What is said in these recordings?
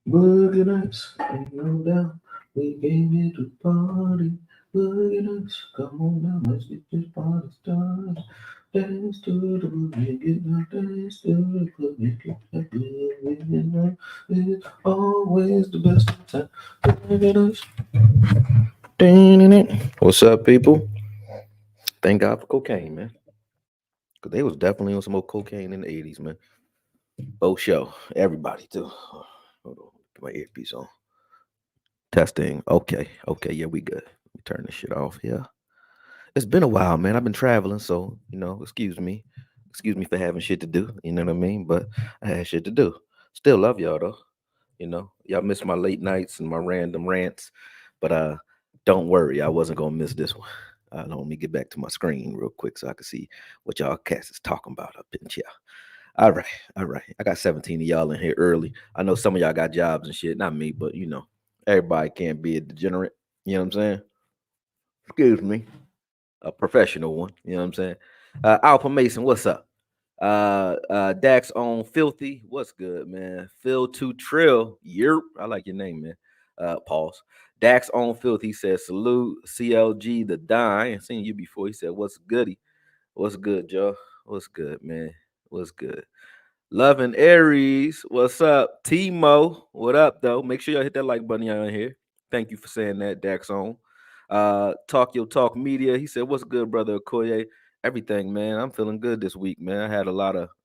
Boogie nights, ain't no doubt. We came here to party. Boogie nights, come on now, let's get this party started. Dance to the boogie, get up, dance to the boogie, get that boogie night. It's always the best time. Boogie nights. What's up, people? Thank God for cocaine, man. Cause they was definitely on some more cocaine in the 80s, man. Both show. Everybody too. Hold on. Get my earpiece on. Testing. Okay. Okay. Yeah, we good. Let me turn this shit off here. It's been a while, man. I've been traveling, so excuse me. Excuse me for having shit to do. You know what I mean? But I had shit to do. Still love y'all though. Y'all miss my late nights and my random rants. But don't worry, I wasn't gonna miss this one. Let me get back to my screen real quick so I can see what y'all cats is talking about up in here. All right, all right. I got 17 of y'all in here early. I know some of y'all got jobs and shit. Not me, but everybody can't be a degenerate. You know what I'm saying? Excuse me. A professional one. You know what I'm saying? Alpha Mason, what's up? Dax on Filthy, what's good, man? Phil 2 Trill, yerp. I like your name, man. Pause. Dax on Filthy says salute CLG the Don. I ain't seen you before. He said, what's goody? What's good, Joe? What's good, man? What's good? Love and Aries, what's up? Timo, what up, though? Make sure y'all hit that like button y'all in here. Thank you for saying that, Dax on. Talk Your Talk Media, he said, what's good, brother Okoye? Everything, man. I'm feeling good this week, man. I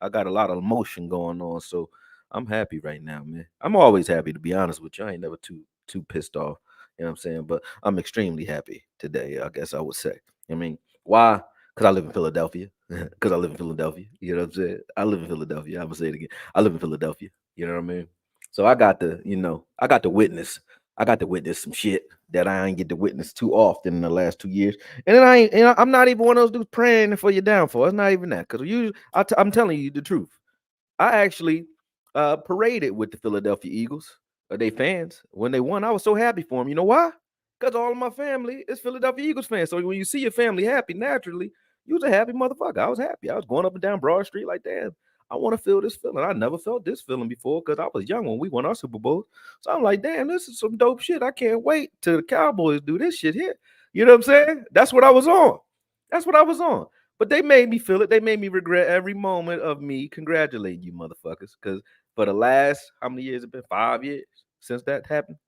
got a lot of emotion going on, so I'm happy right now, man. I'm always happy, to be honest with you. I ain't never too pissed off, you know what I'm saying? But I'm extremely happy today, I guess I would say. I mean, why? Because I live in Philadelphia. Because I live in Philadelphia. You know what I'm saying? I live in Philadelphia. I'm gonna say it again. I live in Philadelphia. You know what I mean? So I got to witness. I got to witness some shit that I ain't get to witness too often in the last 2 years. And then I'm not even one of those dudes praying for your downfall. It's not even that. Because usually I'm telling you the truth. I actually paraded with the Philadelphia Eagles, they fans. When they won, I was so happy for them. You know why? Because all of my family is Philadelphia Eagles fans. So when you see your family happy, naturally, you was a happy motherfucker. I was happy. I was going up and down Broad Street like, damn, I want to feel this feeling. I never felt this feeling before because I was young when we won our Super Bowl. So I'm like, damn, this is some dope shit. I can't wait till the Cowboys do this shit here. You know what I'm saying? That's what I was on. That's what I was on. But they made me feel it. They made me regret every moment of me congratulating you motherfuckers. Because for the last, how many years? It been 5 years since that happened.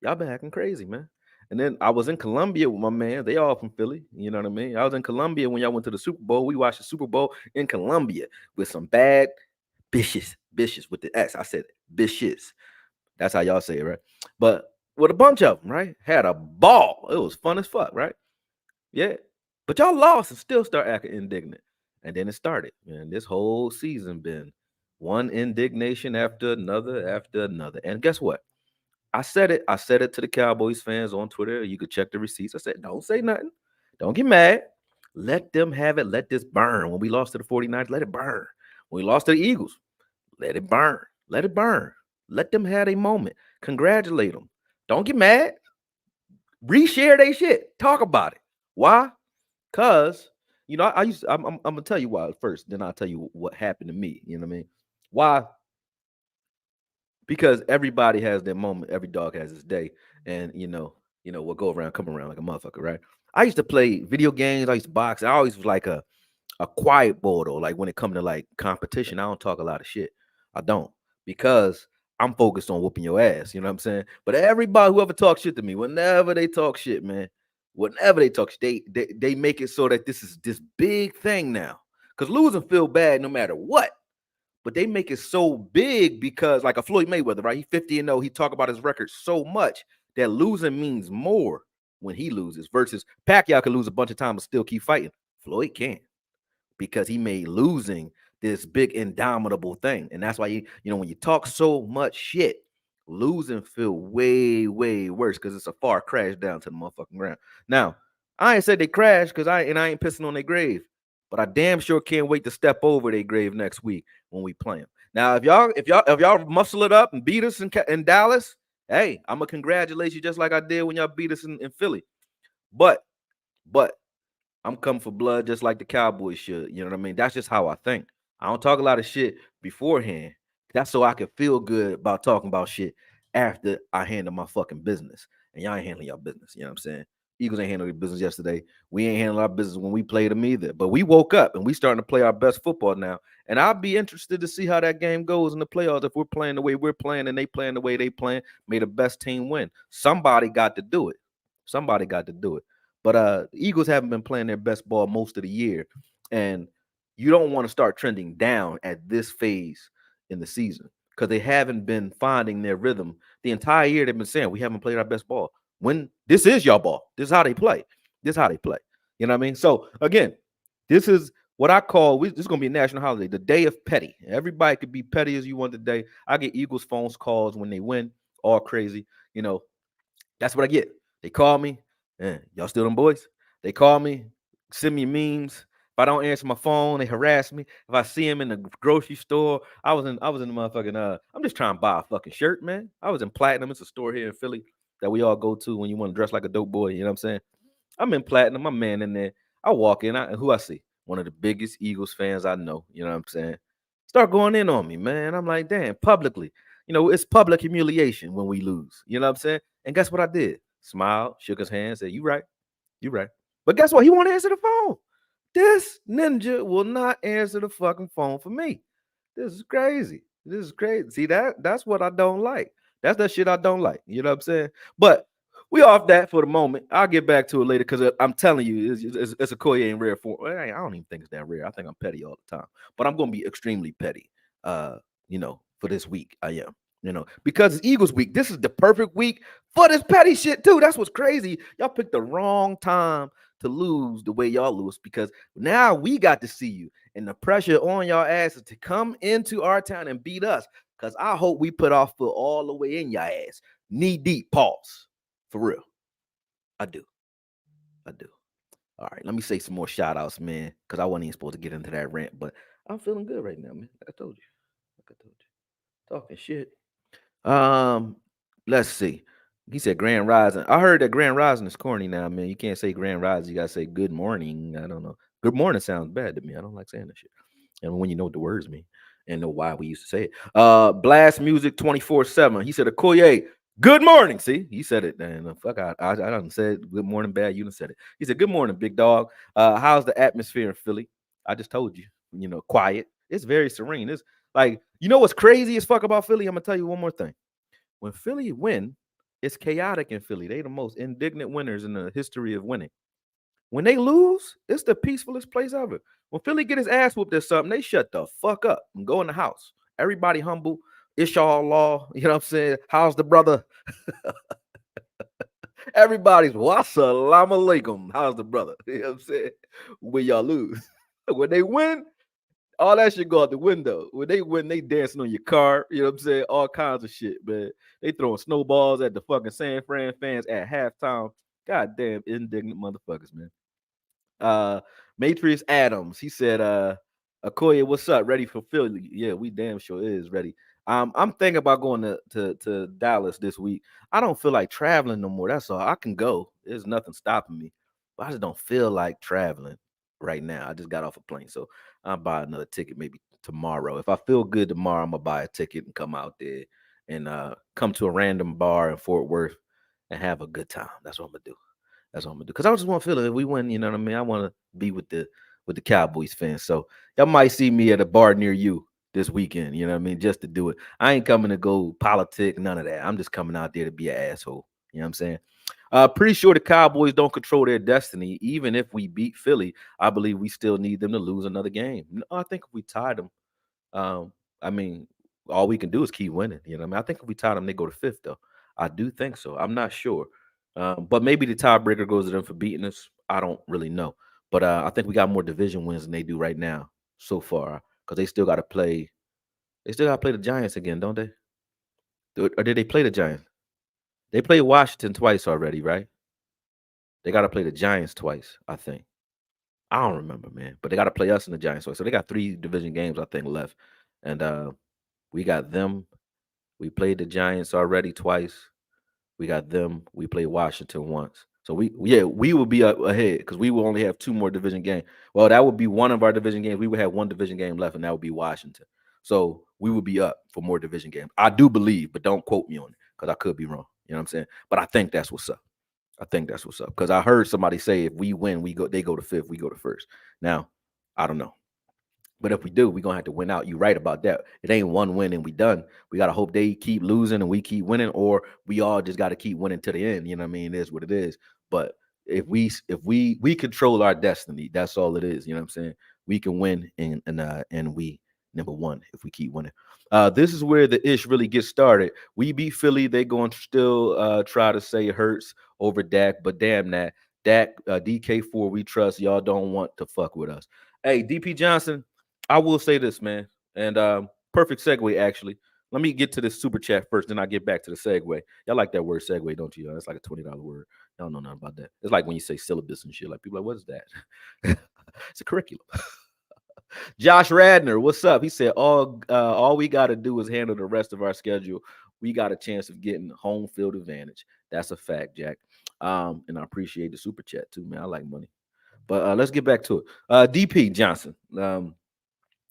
Y'all been acting crazy, man. And then I was in Columbia with my man. They all from Philly. You know what I mean? I was in Columbia when y'all went to the Super Bowl. We watched the Super Bowl in Columbia with some bad bitches with the S. I said bitches. That's how y'all say it, right? But with a bunch of them, right? Had a ball. It was fun as fuck, right? Yeah. But y'all lost and still start acting indignant. And then it started. Man, this whole season been one indignation after another after another. And guess what? I said it to the Cowboys fans on Twitter. You could check the receipts. I said, don't say nothing. Don't get mad. Let them have it. Let this burn. When we lost to the 49ers, let it burn. When we lost to the Eagles, let it burn. Let it burn. Let them have a moment. Congratulate them. Don't get mad. Reshare their shit. Talk about it. Why? Cause I used to, I'm gonna tell you why first, then I'll tell you what happened to me. You know what I mean? Why? Because everybody has their moment. Every dog has his day, and what go around, come around like a motherfucker, right? I used to play video games. I used to box. I always was like a quiet boy though. Like when it come to like competition, I don't talk a lot of shit. I don't because I'm focused on whooping your ass. You know what I'm saying? But everybody whoever talks shit to me, whenever they talk shit, man, whenever they talk shit, they make it so that this is this big thing now. Because losing feel bad no matter what. But they make it so big because, like a Floyd Mayweather, right? He 50-0. He talk about his record so much that losing means more when he loses versus Pacquiao can lose a bunch of times and still keep fighting. Floyd can't because he made losing this big indomitable thing. And that's why when you talk so much shit, losing feel way, way worse because it's a far crash down to the motherfucking ground. Now, I ain't said they crashed because I ain't pissing on their grave. But I damn sure can't wait to step over their grave next week when we play them. Now, if y'all muscle it up and beat us in Dallas, hey, I'm gonna congratulate you just like I did when y'all beat us in Philly. But I'm coming for blood just like the Cowboys should. You know what I mean? That's just how I think. I don't talk a lot of shit beforehand. That's so I can feel good about talking about shit after I handle my fucking business. And y'all ain't handling y'all business. You know what I'm saying? Eagles ain't handling their business yesterday. We ain't handling our business when we played them either. But we woke up and we starting to play our best football now. And I'll be interested to see how that game goes in the playoffs. If we're playing the way we're playing and they playing the way they playing, may the best team win. Somebody got to do it. Somebody got to do it. But the Eagles haven't been playing their best ball most of the year. And you don't want to start trending down at this phase in the season because they haven't been finding their rhythm. The entire year they've been saying we haven't played our best ball. When this is your ball, this is how they play. This is how they play. You know what I mean? So again, this is what I call this is gonna be a national holiday, the day of petty. Everybody could be petty as you want today. I get Eagles phone calls when they win, all crazy. You know, that's what I get. They call me, y'all still them boys? They call me, send me memes. If I don't answer my phone, they harass me. If I see him in the grocery store, I was in the motherfucking I'm just trying to buy a fucking shirt, man. I was in Platinum. It's a store here in Philly that we all go to when you want to dress like a dope boy. You know what I'm saying? I'm in Platinum. My man in there. I walk in. And who I see? One of the biggest Eagles fans I know. You know what I'm saying? Start going in on me, man. I'm like, damn, publicly. You know, it's public humiliation when we lose. You know what I'm saying? And guess what I did? Smiled, shook his hand, said, "You right. You right." But guess what? He won't answer the phone. This ninja will not answer the fucking phone for me. This is crazy. This is crazy. See, that's what I don't like. That's that shit I don't like. You know what I'm saying? But we off that for the moment. I'll get back to it later because I'm telling you, it's a Koye in rare form. I don't even think it's that rare. I think I'm petty all the time. But I'm going to be extremely petty, for this week. I am. Because it's Eagles week. This is the perfect week for this petty shit, too. That's what's crazy. Y'all picked the wrong time to lose the way y'all lose because now we got to see you and the pressure on y'all asses to come into our town and beat us. Because I hope we put our foot all the way in your ass. Knee deep, pause. For real. I do. All right, let me say some more shout outs, man, because I wasn't even supposed to get into that rant, but I'm feeling good right now, man. Like I told you. Talking shit. Let's see. He said Grand Rising. I heard that Grand Rising is corny now, man. You can't say Grand Rising. You gotta say good morning. I don't know. Good morning sounds bad to me. I don't like saying that shit. And when you know what the words mean and know why we used to say it. Blast Music 24/7. He said, Okoye, good morning. See, he said it. And fuck, I done said good morning, bad. You done said it. He said, good morning, big dog. How's the atmosphere in Philly? I just told you, quiet. It's very serene. It's like, what's crazy as fuck about Philly? I'm gonna tell you one more thing. When Philly win, it's chaotic in Philly. They the most indignant winners in the history of winning. When they lose, it's the peacefulest place ever. When Philly get his ass whooped or something, they shut the fuck up and go in the house. Everybody humble. Ishal law. You know what I'm saying? How's the brother? Everybody's wassalamu alaikum. How's the brother? You know what I'm saying? When y'all lose. When they win, all that shit go out the window. When they win, they dancing on your car. You know what I'm saying? All kinds of shit, man. They throwing snowballs at the fucking San Fran fans at halftime. Goddamn indignant motherfuckers, man. Matrix Adams, he said, Okoye, what's up? Ready for Philly? Yeah, we damn sure is ready. I'm thinking about going to Dallas this week. I don't feel like traveling no more. That's all. I can go. There's nothing stopping me. But I just don't feel like traveling right now. I just got off a plane. So I'll buy another ticket maybe tomorrow. If I feel good tomorrow, I'm gonna buy a ticket and come out there and come to a random bar in Fort Worth and have a good time. That's what I'm gonna do. That's what I'm gonna do. Because I just want to feel it. If we win, you know what I mean? I want to be with the Cowboys fans. So y'all might see me at a bar near you this weekend, you know what I mean? Just to do it. I ain't coming to go politic, none of that. I'm just coming out there to be an asshole. You know what I'm saying? Pretty sure the Cowboys don't control their destiny. Even if we beat Philly, I believe we still need them to lose another game. No, I think if we tie them, I mean, all we can do is keep winning. You know what I mean? I think if we tie them, they go to fifth, though. I do think so. I'm not sure. But maybe the tiebreaker goes to them for beating us. I don't really know. But I think we got more division wins than they do right now so far because they still got to play. They still got to play the Giants again, don't they? Or did they play the Giants? They played Washington twice already, right? They got to play the Giants twice, I think. I don't remember, man. But they got to play us in the Giants twice. So they got 3 division games, I think, left. And we got them. We played the Giants already twice. We got them. We played Washington once. So we will be up ahead because we will only have 2 more division games. Well, that would be one of our division games. We would have 1 division game left, and that would be Washington. So we would be up for more division games. I do believe, but don't quote me on it because I could be wrong. You know what I'm saying? But I think that's what's up. I think that's what's up because I heard somebody say if we win, they go to fifth, we go to first. Now, I don't know. But if we do, we're gonna have to win out. You're right about that. It ain't one win and we done. We gotta hope they keep losing and we keep winning, or we all just gotta keep winning to the end. You know what I mean? It is what it is. But if we control our destiny, that's all it is. You know what I'm saying? We can win and we number one if we keep winning. This is where the ish really gets started. We beat Philly. They going to still try to say it hurts over Dak, but damn that. Dak DK4, we trust. Y'all don't want to fuck with us. Hey, DP Johnson, I will say this, man, and perfect segue actually. Let me get to this super chat first, then I get back to the segue. Y'all like that word segue, don't you? It's like a $20 word. Y'all know nothing about that. It's like when you say syllabus and shit. Like people are like, what is that? It's a curriculum. Josh Radner, what's up? He said, all we got to do is handle the rest of our schedule. We got a chance of getting home field advantage. That's a fact, Jack. And I appreciate the super chat too, man. I like money. But let's get back to it. DP Johnson.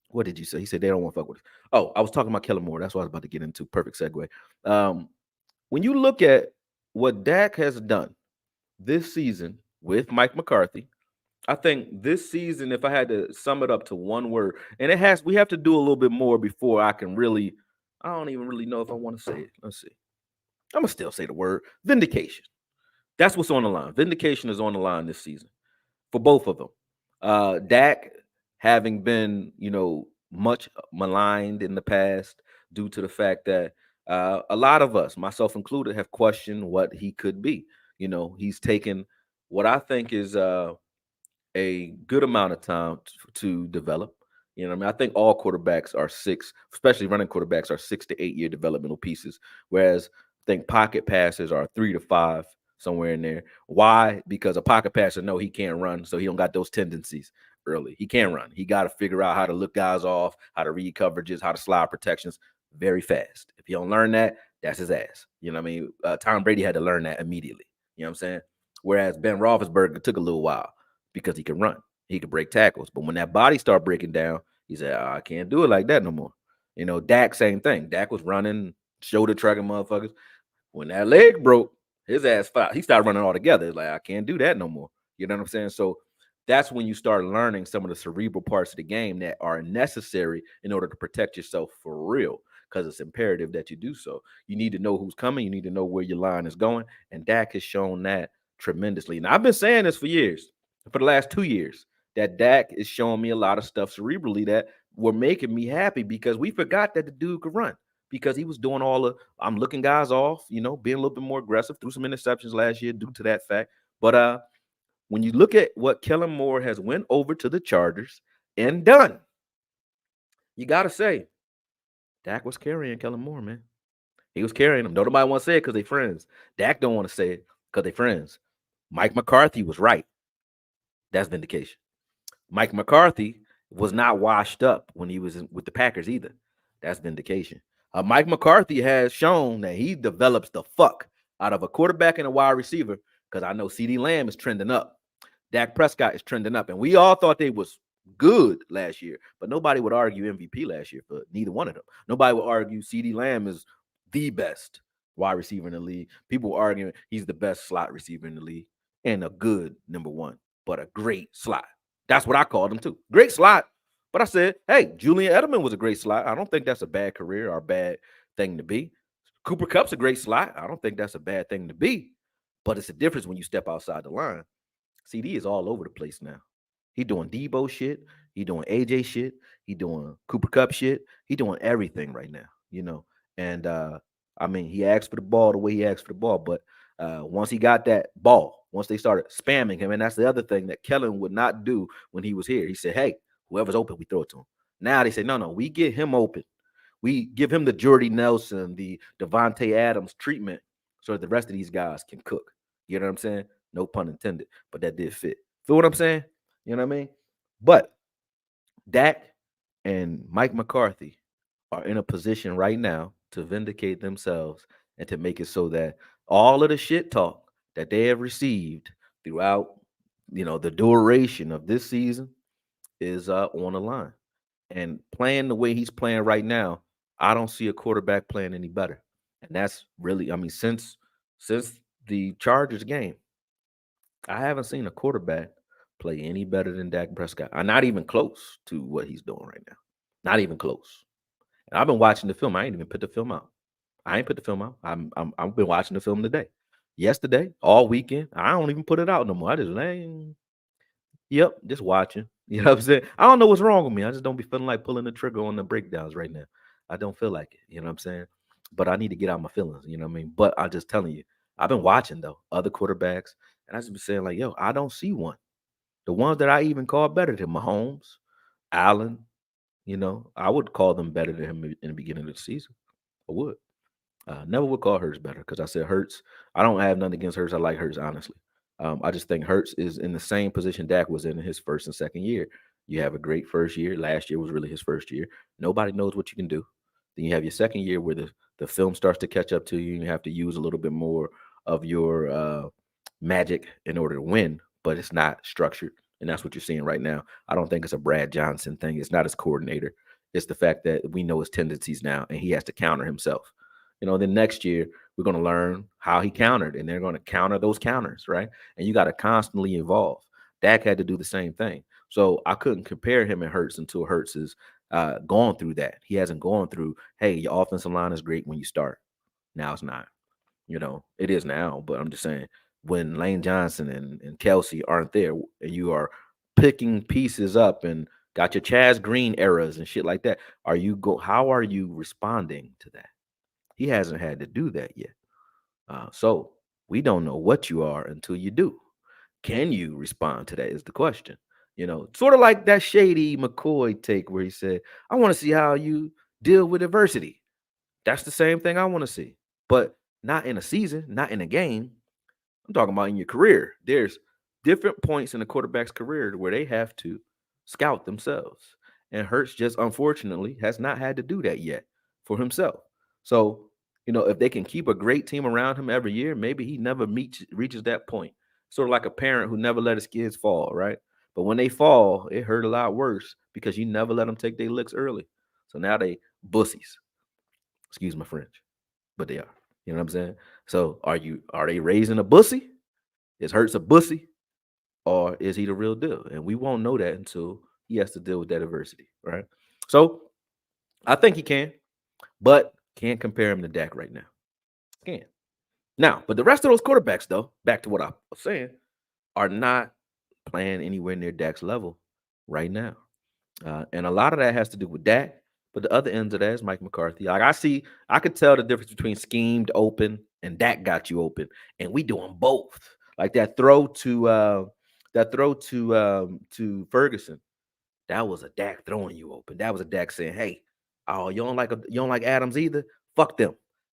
What did you say? He said they don't want to fuck with us. Oh, I was talking about Kellen Moore. That's what I was about to get into. Perfect segue. When you look at what Dak has done this season with Mike McCarthy, I think this season, if I had to sum it up to one word, and we have to do a little bit more before I can really, I don't even really know if I want to say it. Let's see. I'm going to still say the word vindication. That's what's on the line. Vindication is on the line this season for both of them. Dak having been, much maligned in the past due to the fact that a lot of us, myself included, have questioned what he could be. He's taken what I think is a good amount of time to develop. You know what I mean? I think all quarterbacks are especially running quarterbacks are 6 to 8 year developmental pieces, whereas I think pocket passes are 3 to 5, somewhere in there. Why? Because a pocket passer know he can't run, so he don't got those tendencies early. He can't run. He got to figure out how to look guys off, how to read coverages, how to slide protections very fast. If you don't learn that, that's his ass. You know what I mean? Tom Brady had to learn that immediately. You know what I'm saying? Whereas Ben Roethlisberger took a little while because he could run. He could break tackles. But when that body started breaking down, he said, I can't do it like that no more. Dak, same thing. Dak was running, shoulder trucking motherfuckers. When that leg broke, his ass fell. He started running all together. Like, I can't do that no more. You know what I'm saying? So that's when you start learning some of the cerebral parts of the game that are necessary in order to protect yourself for real, because it's imperative that you do so. You need to know who's coming. You need to know where your line is going. And Dak has shown that tremendously. Now, I've been saying this for years, for the last 2 years, that Dak is showing me a lot of stuff cerebrally that were making me happy because we forgot that the dude could run, because he was doing I'm looking guys off, being a little bit more aggressive, threw some interceptions last year due to that fact. But when you look at what Kellen Moore has went over to the Chargers and done, you got to say, Dak was carrying Kellen Moore, man. He was carrying him. Nobody want to say it because they friends. Dak don't want to say it because they friends. Mike McCarthy was right. That's vindication. Mike McCarthy was not washed up when he was with the Packers either. That's vindication. Mike McCarthy has shown that he develops the fuck out of a quarterback and a wide receiver, because I know CeeDee Lamb is trending up. Dak Prescott is trending up. And we all thought they was good last year, but nobody would argue MVP last year for neither one of them. Nobody would argue CeeDee Lamb is the best wide receiver in the league. People were arguing he's the best slot receiver in the league and a good number one, but a great slot. That's what I called him too. Great slot. But I said, hey, Julian Edelman was a great slot. I don't think that's a bad career or a bad thing to be. Cooper Kupp's a great slot. I don't think that's a bad thing to be. But it's a difference when you step outside the line. CD is all over the place now. He doing Debo shit. He doing AJ shit. He doing Cooper Kupp shit. He doing everything right now, And I mean, he asked for the ball the way he asked for the ball. But once he got that ball, once they started spamming him, and that's the other thing that Kellen would not do when he was here. He said, hey, whoever's open, we throw it to him. Now they say, no, we get him open. We give him the Jordy Nelson, the Devontae Adams treatment so that the rest of these guys can cook. You know what I'm saying? No pun intended, but that did fit. Feel what I'm saying? You know what I mean? But Dak and Mike McCarthy are in a position right now to vindicate themselves and to make it so that all of the shit talk that they have received throughout, the duration of this season is on the line. And playing the way he's playing right now, I don't see a quarterback playing any better. And that's really, I mean, since the Chargers game, I haven't seen a quarterback play any better than Dak Prescott. I'm not even close to what he's doing right now. Not even close. And I've been watching the film. I ain't even put the film out. I ain't put the film out. I've been watching the film today. Yesterday, all weekend. I don't even put it out no more. I just lay. Yep, just watching. You know what I'm saying? I don't know what's wrong with me. I just don't be feeling like pulling the trigger on the breakdowns right now. I don't feel like it. You know what I'm saying? But I need to get out my feelings. You know what I mean? But I'm just telling you, I've been watching though other quarterbacks, and I just been saying like, yo, I don't see one. The ones that I even call better than Mahomes, Allen. You know, I would call them better than him in the beginning of the season. I would. Never would call Hurts better because I said Hurts. I don't have nothing against Hurts. I like Hurts honestly. I just think Hurts is in the same position Dak was in his first and second year. You have a great first year. Last year was really his first year. Nobody knows what you can do. Then you have your second year where the film starts to catch up to you. And you have to use a little bit more of your magic in order to win, but it's not structured. And that's what you're seeing right now. I don't think it's a Brad Johnson thing. It's not his coordinator. It's the fact that we know his tendencies now and he has to counter himself. Then next year we're going to learn how he countered, and they're going to counter those counters, right? And you got to constantly evolve. Dak had to do the same thing. So I couldn't compare him and Hurts until Hurts is gone through that. He hasn't gone through, hey, your offensive line is great when you start. Now it's not. It is now, but I'm just saying when Lane Johnson and Kelsey aren't there and you are picking pieces up and got your Chaz Green eras and shit like that, how are you responding to that? He hasn't had to do that yet. So we don't know what you are until you do. Can you respond to that is the question. Sort of like that shady McCoy take where he said, I want to see how you deal with adversity. That's the same thing I want to see, but not in a season, not in a game. I'm talking about in your career. There's different points in a quarterback's career where they have to scout themselves. And Hurts just unfortunately has not had to do that yet for himself. So, if they can keep a great team around him every year, maybe he never reaches that point. Sort of like a parent who never let his kids fall, right? But when they fall, it hurt a lot worse because you never let them take their licks early. So now they bussies. Excuse my French, but they are. You know what I'm saying? So are they raising a bussy? Is Hurts a bussy, or is he the real deal? And we won't know that until he has to deal with that adversity, right? So I think he can, but can't compare him to Dak right now. Can't. Now, but the rest of those quarterbacks, though, back to what I was saying, are not playing anywhere near Dak's level right now. And a lot of that has to do with Dak, but the other ends of that is Mike McCarthy. Like I could tell the difference between schemed open and Dak got you open, and we doing both. Like that throw to Ferguson. That was a Dak throwing you open. That was a Dak saying, "Hey, oh, you don't like Adams either? Fuck them.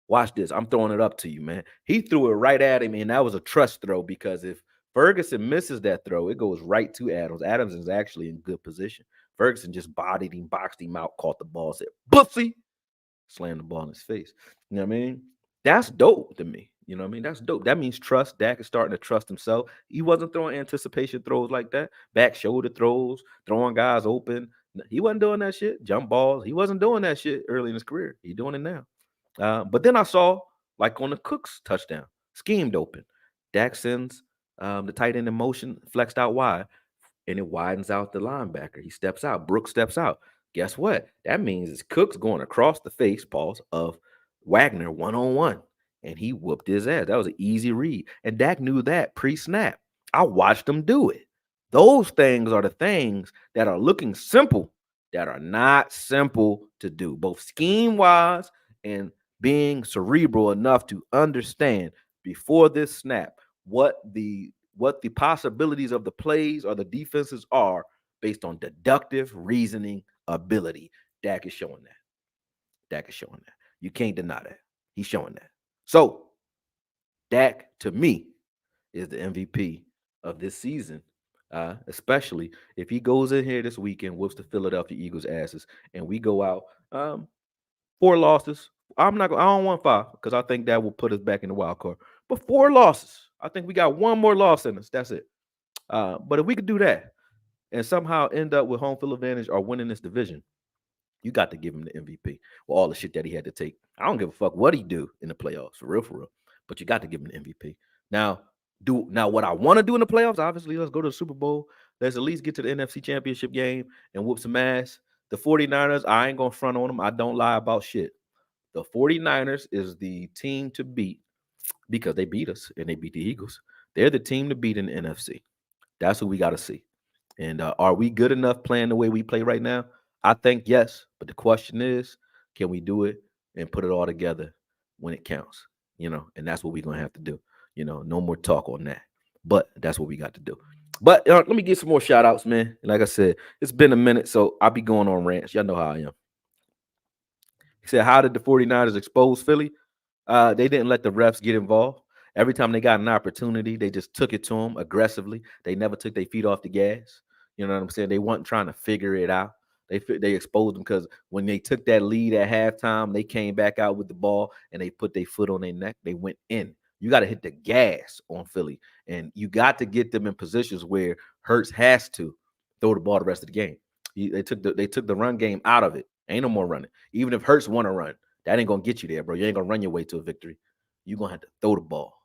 Watch this. I'm throwing it up to you, man." He threw it right at him, and that was a trust throw because if Ferguson misses that throw, it goes right to Adams. Adams is actually in good position. Ferguson just bodied him, boxed him out, caught the ball, said, "Bussy," slammed the ball in his face. You know what I mean? That's dope to me. You know what I mean? That's dope. That means trust. Dak is starting to trust himself. He wasn't throwing anticipation throws like that, back shoulder throws, throwing guys open. He wasn't doing that shit. Jump balls. He wasn't doing that shit early in his career. He's doing it now. But then I saw, like on the Cooks touchdown, schemed open. Dak sends the tight end in motion, flexed out wide, and it widens out the linebacker. He steps out. Brooks steps out. Guess what? That means it's Cooks going across the face, pause, of Wagner one-on-one. And he whooped his ass. That was an easy read. And Dak knew that pre-snap. I watched him do it. Those things are the things that are looking simple that are not simple to do, both scheme-wise and being cerebral enough to understand before this snap what the possibilities of the plays or the defenses are based on deductive reasoning ability. Dak is showing that. Dak is showing that. You can't deny that. He's showing that. So, Dak, to me, is the MVP of this season, especially if he goes in here this weekend, whoops the Philadelphia Eagles asses, and we go out 4 losses. I don't want 5 because I think that will put us back in the wild card. But 4 losses. I think we got one more loss in us. That's it. But if we could do that and somehow end up with home field advantage or winning this division, You got to give him the MVP with all the shit that he had to take. I don't give a fuck what he do in the playoffs, for real. But you got to give him the MVP. Now, what I want to do in the playoffs, obviously, let's go to the Super Bowl. Let's at least get to the NFC Championship game and whoop some ass. The 49ers, I ain't going to front on them. I don't lie about shit. The 49ers is the team to beat because they beat us and they beat the Eagles. They're the team to beat in the NFC. That's what we got to see. And are we good enough playing the way we play right now? I think yes. But the question is, can we do it and put it all together when it counts? And that's what we're going to have to do. No more talk on that. But that's what we got to do. But let me get some more shout outs, man. Like I said, it's been a minute, so I'll be going on rants. Y'all know how I am. He said, how did the 49ers expose Philly? They didn't let the refs get involved. Every time they got an opportunity, they just took it to them aggressively. They never took their feet off the gas. You know what I'm saying? They weren't trying to figure it out. They exposed them because when they took that lead at halftime, they came back out with the ball and they put their foot on their neck. They went in. You got to hit the gas on Philly, and you got to get them in positions where Hurts has to throw the ball the rest of the game. They took the run game out of it. Ain't no more running. Even if Hurts want to run, that ain't gonna get you there, bro. You ain't gonna run your way to a victory. You're gonna have to throw the ball.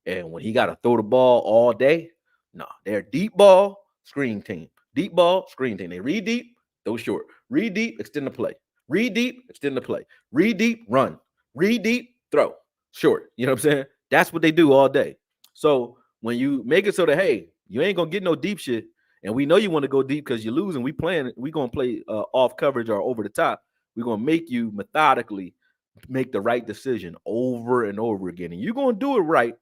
And when he gotta throw the ball all day, no, they're deep ball, screen team. Deep ball, screen team. They read deep, throw short. Read deep, extend the play. Read deep, extend the play. Read deep, run. Read deep, throw. Short. You know what I'm saying? That's what they do all day. So when you make it so that, hey, you ain't gonna get no deep shit, and we know you want to go deep because you're losing, we gonna play off coverage or over the top. We're gonna make you methodically make the right decision over and over again. And you're gonna do it right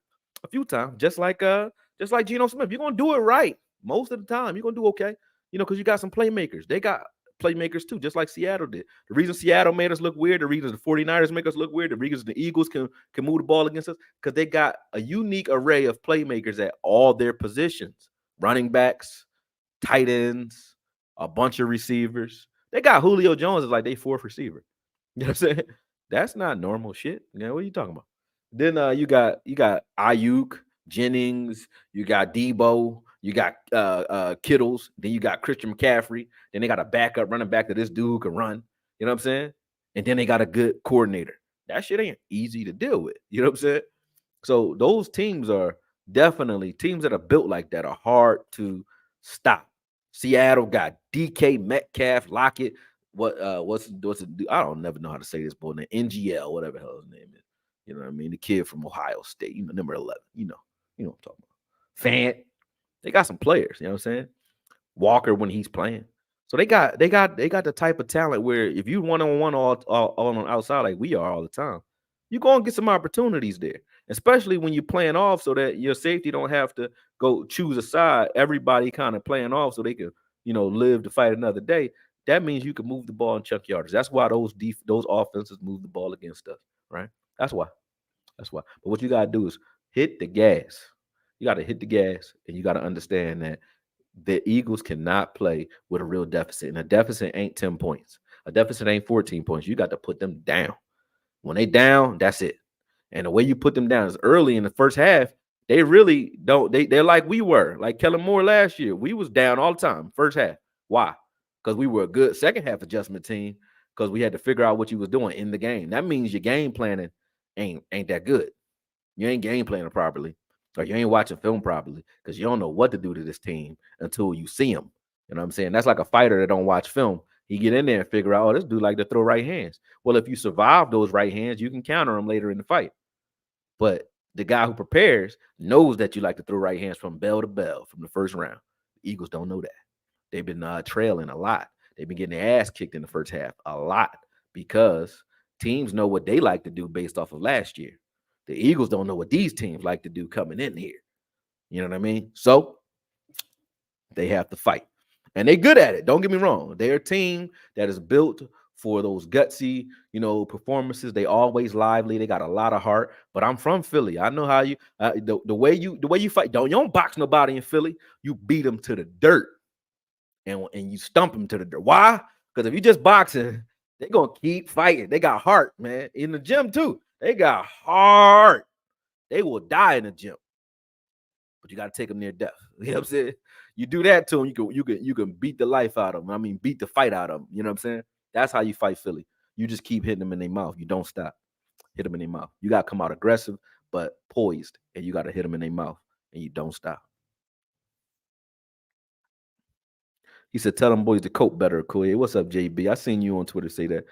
a few times, just like Geno Smith. You're gonna do it right most of the time. You're gonna do okay, because you got some playmakers. They got playmakers too, just like Seattle did. The reason Seattle made us look weird, the reason the 49ers make us look weird, the reason the Eagles can move the ball against us, because they got a unique array of playmakers at all their positions. Running backs, tight ends, a bunch of receivers. They got Julio Jones as like their fourth receiver. You know what I'm saying? That's not normal shit. What are you talking about? Then you got Ayuk, Jennings, you got Debo, you got Kittles, then you got Christian McCaffrey, then they got a backup running back to this dude who can run. You know what I'm saying? And then they got a good coordinator. That shit ain't easy to deal with. You know what I'm saying? So those teams are definitely teams that are built like that are hard to stop. Seattle got DK Metcalf, Lockett. What's it? I don't never know how to say this boy. The NGL, whatever the hell his name is. You know what I mean? The kid from Ohio State, number 11. You know what I'm talking about. Fant. They got some players. You know what I'm saying? Walker when he's playing. So they got the type of talent where if you one-on-one all on the outside like we are all the time, you're gonna get some opportunities there, especially when you're playing off so that your safety don't have to go choose a side. Everybody kind of playing off so they can, live to fight another day. That means you can move the ball in chunk yardage. That's why those offenses move the ball against us, right? That's why. But what you gotta do is hit the gas. You got to hit the gas, and you got to understand that the Eagles cannot play with a real deficit. And a deficit ain't 10 points. A deficit ain't 14 points. You got to put them down. When they down, that's it. And the way you put them down is early in the first half. They really don't. They're like we were, like Kellen Moore last year. We was down all the time, first half. Why? Because we were a good second half adjustment team because we had to figure out what you was doing in the game. That means your game planning ain't that good. You ain't game planning properly. Or you ain't watching film properly because you don't know what to do to this team until you see them. You know what I'm saying? That's like a fighter that don't watch film. He get in there and figure out, this dude like to throw right hands. Well, if you survive those right hands, you can counter them later in the fight. But the guy who prepares knows that you like to throw right hands from bell to bell from the first round. The Eagles don't know that. They've been trailing a lot. They've been getting their ass kicked in the first half a lot because teams know what they like to do based off of last year. The Eagles don't know what these teams like to do coming in here. You know what I mean? So they have to fight. And they're good at it. Don't get me wrong. They're a team that is built for those gutsy, performances. They always lively. They got a lot of heart. But I'm from Philly. I know how you the way you fight. You don't box nobody in Philly. You beat them to the dirt. And you stump them to the dirt. Why? Because if you just boxing, they're gonna keep fighting. They got heart, man. In the gym, too. They got heart. They will die in the gym. But you got to take them near death. You know what I'm saying? You do that to them, you can beat the life out of them. I mean, beat the fight out of them. You know what I'm saying? That's how you fight Philly. You just keep hitting them in their mouth. You don't stop. Hit them in their mouth. You got to come out aggressive, but poised, and you got to hit them in their mouth, and you don't stop. He said, "Tell them boys to cope better, Koye. What's up, JB? I seen you on Twitter say that.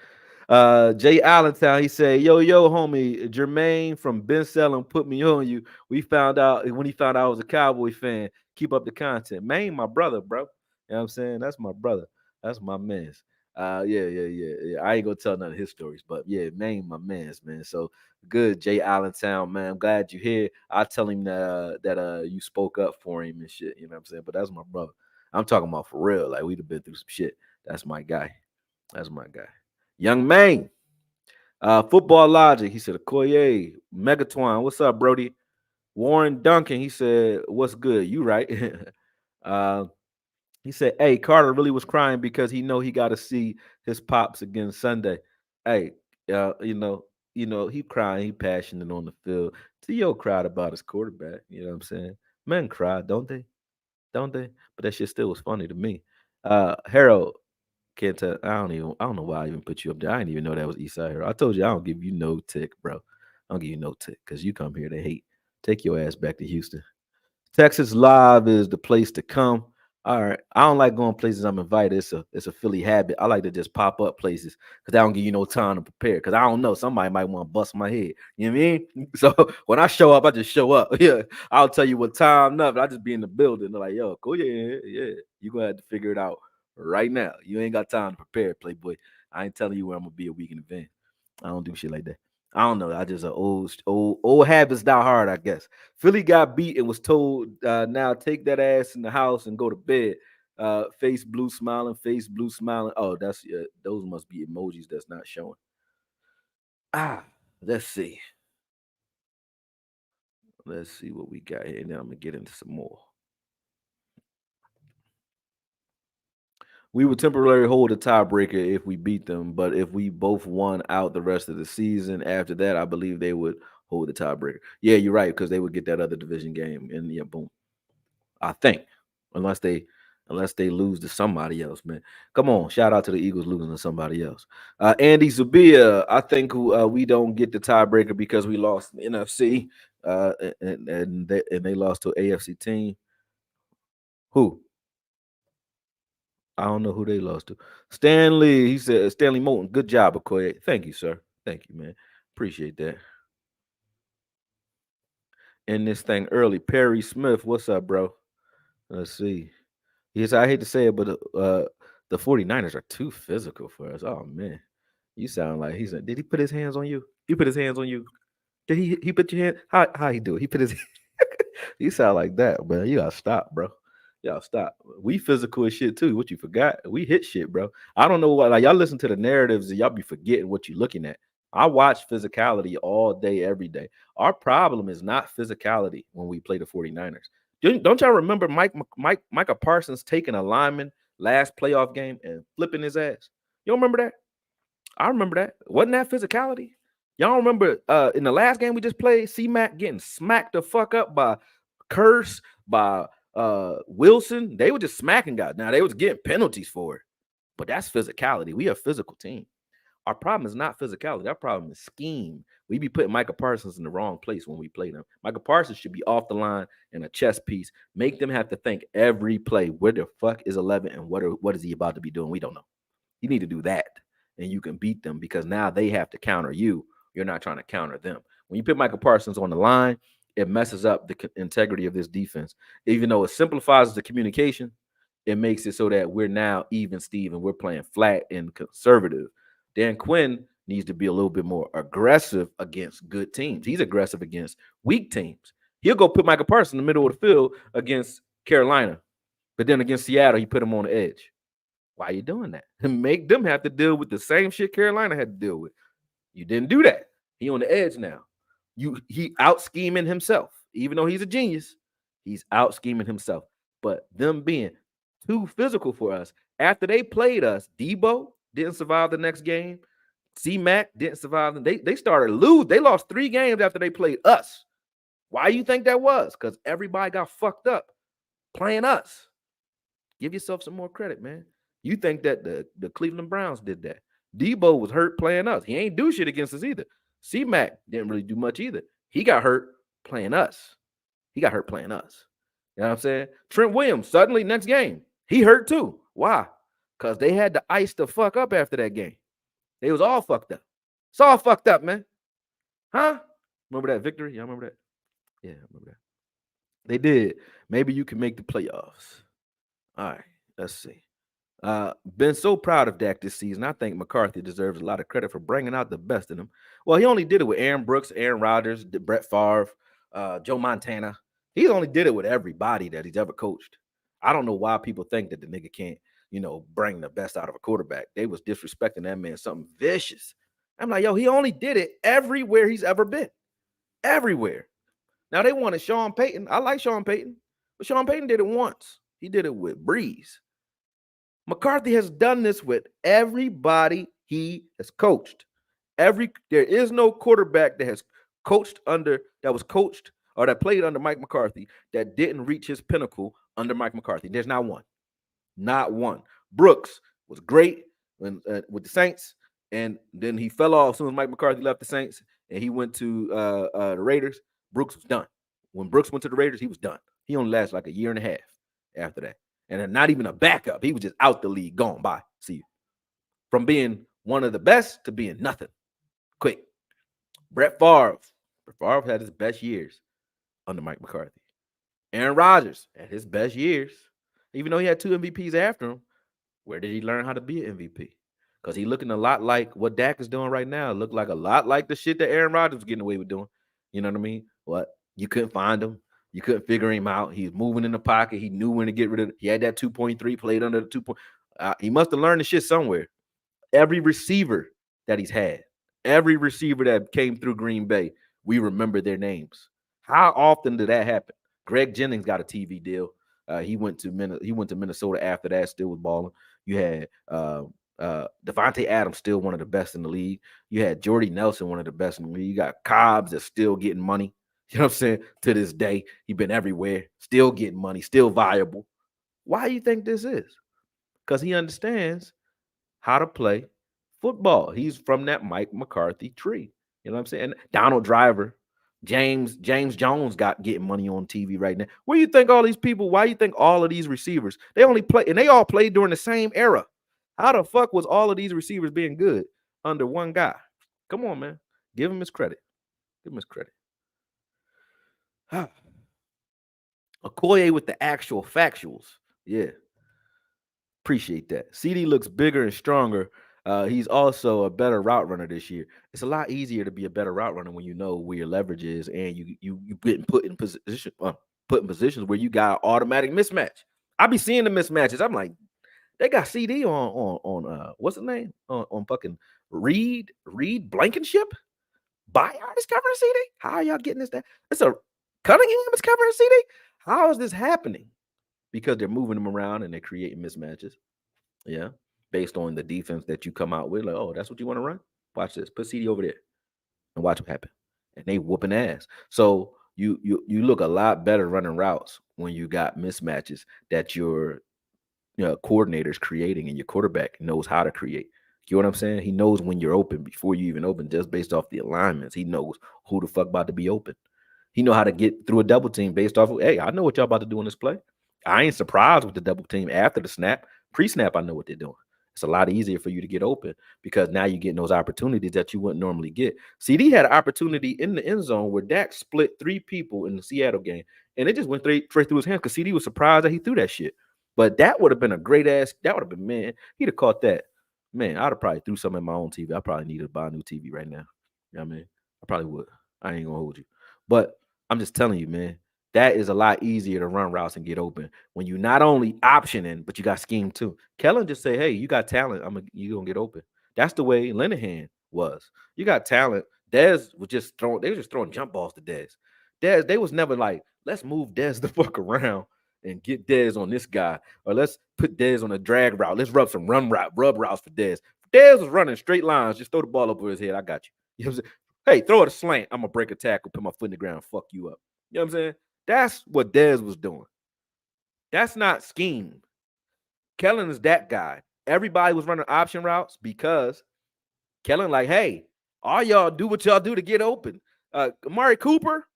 Jay Allentown, he said, yo, homie, Jermaine from Ben Selling put me on you. We found out when he found out I was a Cowboy fan. Keep up the content. Maine, my brother, bro. You know what I'm saying? That's my brother. That's my man's. Yeah. I ain't gonna tell none of his stories, but yeah, Maine, my man's, man. So good, Jay Allentown, man. I'm glad you're here. I tell him that you spoke up for him and shit, you know what I'm saying? But that's my brother. I'm talking about for real. Like we'd have been through some shit. That's my guy. That's my guy. Young man. Football Logic. He said, Okoye, Megatwine. What's up, Brody? Warren Duncan. He said, what's good? You right. uh, he said, hey, Carter really was crying because he know he got to see his pops again Sunday. Hey, he crying, he passionate on the field. T.O. cried about his quarterback. You know what I'm saying? Men cry, don't they? Don't they? But that shit still was funny to me. Harold, can't tell. I don't know why I even put you up there. I didn't even know that was Eastside Hero. I told you I don't give you no tick, bro. I don't give you no tick because you come here to hate. Take your ass back to Houston. Texas Live is the place to come. All right. I don't like going places I'm invited. It's a Philly habit. I like to just pop up places because I don't give you no time to prepare. Because I don't know. Somebody might want to bust my head. You know what I mean? So when I show up, I just show up. Yeah. I'll tell you what time, nothing. I just be in the building. They're like, yo, cool, yeah. You're gonna have to figure it out right now. You ain't got time to prepare, Playboy. I ain't telling you where I'm gonna be a week in advance. I don't do shit like that. I don't know. I just old habits die hard, I guess. Philly got beat and was told, now take that ass in the house and go to bed. Face blue smiling, face blue smiling. Oh, that's those must be emojis that's not showing. Let's see. Let's see what we got here. And then I'm gonna get into some more. We would temporarily hold a tiebreaker if we beat them, but if we both won out the rest of the season, after that, I believe they would hold the tiebreaker. Yeah, you're right, because they would get that other division game, and yeah, boom. I think, unless they lose to somebody else, man. Come on, shout out to the Eagles losing to somebody else. Andy Zubia, I think we don't get the tiebreaker because we lost the NFC, and they lost to AFC team. Who? I don't know who they lost to. Stanley, he said, Stanley Moulton, good job, Okoye. Thank you, sir. Thank you, man. Appreciate that. In this thing early, Perry Smith, what's up, bro? Let's see. Yes, I hate to say it, but the 49ers are too physical for us. Oh man. You sound like did he put his hands on you? He put his hands on you. Did he put your hand? How he do it? He put his you sound like that, bro. You gotta stop, bro. Y'all stop. We physical as shit too. What you forgot? We hit shit, bro. I don't know what, like, y'all listen to the narratives and y'all be forgetting what you're looking at. I watch Physicality all day, every day. Our problem is not physicality when we play the 49ers. Don't y'all remember Micah Parsons taking a lineman last playoff game and flipping his ass? You don't remember that? I remember that. Wasn't that physicality? Y'all remember in the last game we just played, C-Mac getting smacked the fuck up by Curse, by Wilson. They were just smacking guys. Now they was getting penalties for it. But that's physicality. We a physical team. Our problem is not physicality. Our problem is scheme. We be putting Micah Parsons in the wrong place when we play them. Micah Parsons should be off the line in a chess piece. Make them have to think every play. Where the fuck is 11 and what is he about to be doing? We don't know. You need to do that, and you can beat them because now they have to counter you. You're not trying to counter them. When you put Michael Parsons on the line, it messes up the integrity of this defense. Even though it simplifies the communication, it makes it so that we're now even Steve, we're playing flat and conservative. Dan Quinn needs to be a little bit more aggressive against good teams. He's aggressive against weak teams. He'll go put Michael Parsons in the middle of the field against Carolina, but then against Seattle, he put him on the edge. Why are you doing that? Make them have to deal with the same shit Carolina had to deal with. You didn't do that. He on the edge now. He out scheming himself. Even though he's a genius, he's out scheming himself. But them being too physical for us, after they played us, Debo didn't survive the next game. C-Mac didn't survive. They started lose. They lost 3 games after they played us. Why do you think that was? Because everybody got fucked up playing us. Give yourself some more credit, man. You think that the Cleveland Browns did that. Debo was hurt playing us. He ain't do shit against us either. C-Mac didn't really do much either. He got hurt playing us. He got hurt playing us. You know what I'm saying? Trent Williams, suddenly next game, he hurt too. Why? Because they had to ice the fuck up after that game. They was all fucked up. It's all fucked up, man. Huh? Remember that victory? Y'all remember that? Yeah, I remember that. They did. Maybe you can make the playoffs. All right, let's see. Been so proud of Dak this season. I think McCarthy deserves a lot of credit for bringing out the best in him. Well, he only did it with Aaron Brooks, Aaron Rodgers, Brett Favre, Joe Montana. He only did it with everybody that he's ever coached. I don't know why people think that the nigga can't, bring the best out of a quarterback. They was disrespecting that man something vicious. I'm like, yo, he only did it everywhere he's ever been. Everywhere. Now they wanted Sean Payton. I like Sean Payton, but Sean Payton did it once. He did it with Breeze. McCarthy has done this with everybody he has coached. There is no quarterback that was coached or that played under Mike McCarthy that didn't reach his pinnacle under Mike McCarthy. There's not one. Not one. Brooks was great with the Saints, and then he fell off as soon as Mike McCarthy left the Saints and he went to the Raiders. Brooks was done. When Brooks went to the Raiders, he was done. He only lasted like a year and a half after that. And then not even a backup. He was just out the league, gone. Bye. See you. From being one of the best to being nothing. Quick. Brett Favre. Brett Favre had his best years under Mike McCarthy. Aaron Rodgers had his best years. Even though he had 2 MVPs after him, where did he learn how to be an MVP? Because he looking a lot like what Dak is doing right now. Looked like a lot like the shit that Aaron Rodgers was getting away with doing. You know what I mean? What? You couldn't find him. You couldn't figure him out. He's moving in the pocket. He knew when to get rid of it. He had that 2.3, played under the 2 point. He must have learned the shit somewhere. Every receiver that he's had, every receiver that came through Green Bay, we remember their names. How often did that happen? Greg Jennings got a TV deal. He went to Minnesota after that, still was balling. You had Devontae Adams, still one of the best in the league. You had Jordy Nelson, one of the best in the league. You got Cobbs that's still getting money. You know what I'm saying? To this day, he's been everywhere, still getting money, still viable. Why do you think this is? Because he understands how to play football. He's from that Mike McCarthy tree. You know what I'm saying? Donald Driver, James Jones getting money on TV right now. Where you think all these people, why you think all of these receivers, they all played during the same era. How the fuck was all of these receivers being good under one guy? Come on, man. Give him his credit. Give him his credit. Okoye with the actual factuals. Yeah. Appreciate that. CD looks bigger and stronger. He's also a better route runner this year. It's a lot easier to be a better route runner when you know where your leverage is and you getting put in positions where you got automatic mismatch. I be seeing the mismatches. I'm like, they got CD on what's the name? On fucking Reed Blankenship? Bayard is covering CD? How are y'all getting this? It's a Cunningham is covering CD? How is this happening? Because they're moving them around and they're creating mismatches. Yeah. Based on the defense that you come out with. Like, oh, that's what you want to run? Watch this. Put CD over there and watch what happens. And they whooping ass. So you look a lot better running routes when you got mismatches that your coordinator's creating and your quarterback knows how to create. You know what I'm saying? He knows when you're open before you even open, just based off the alignments. He knows who the fuck about to be open. He know how to get through a double team based off of, hey, I know what y'all about to do in this play. I ain't surprised with the double team after the snap. Pre-snap, I know what they're doing. It's a lot easier for you to get open because now you're getting those opportunities that you wouldn't normally get. CD had an opportunity in the end zone where Dak split 3 people in the Seattle game, and it just went straight through his hands because CD was surprised that he threw that shit. But that would have been a great ass. That would have been, man, he'd have caught that. Man, I'd have probably threw some in my own TV. I probably need to buy a new TV right now. You know what I mean? I probably would. I ain't going to hold you. But I'm just telling you, man, that is a lot easier to run routes and get open when you not only optioning, but you got scheme too. Kellen just say, hey, you got talent. You going to get open. That's the way Linehan was. You got talent. Dez was just throwing, they were just throwing jump balls to Dez. Dez, they was never like, let's move Dez the fuck around and get Dez on this guy, or let's put Dez on a drag route. Let's rub some rub routes for Dez. Dez was running straight lines. Just throw the ball over his head. I got you. You know what I'm saying? Hey, throw it a slant. I'm going to break a tackle, put my foot in the ground, fuck you up. You know what I'm saying? That's what Dez was doing. That's not scheme. Kellen is that guy. Everybody was running option routes because Kellen like, hey, all y'all do what y'all do to get open. Amari Cooper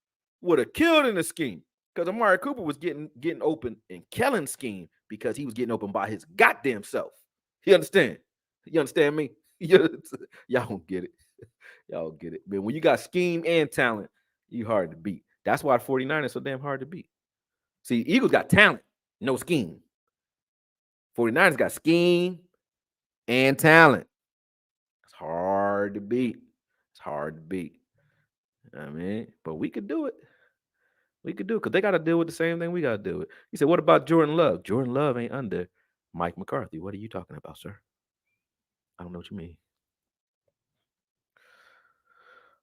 would have killed in the scheme because Amari Cooper was getting open in Kellen's scheme because he was getting open by his goddamn self. You understand? You understand me? Y'all don't get it. Y'all get it. But when you got scheme and talent, you hard to beat. That's why 49ers so damn hard to beat. See, Eagles got talent, no scheme. 49ers got scheme and talent. It's hard to beat. It's hard to beat. I mean, but we could do it. We could do it because they got to deal with the same thing we got to deal with. He said, what about Jordan Love? Jordan Love ain't under Mike McCarthy. What are you talking about, sir? I don't know what you mean.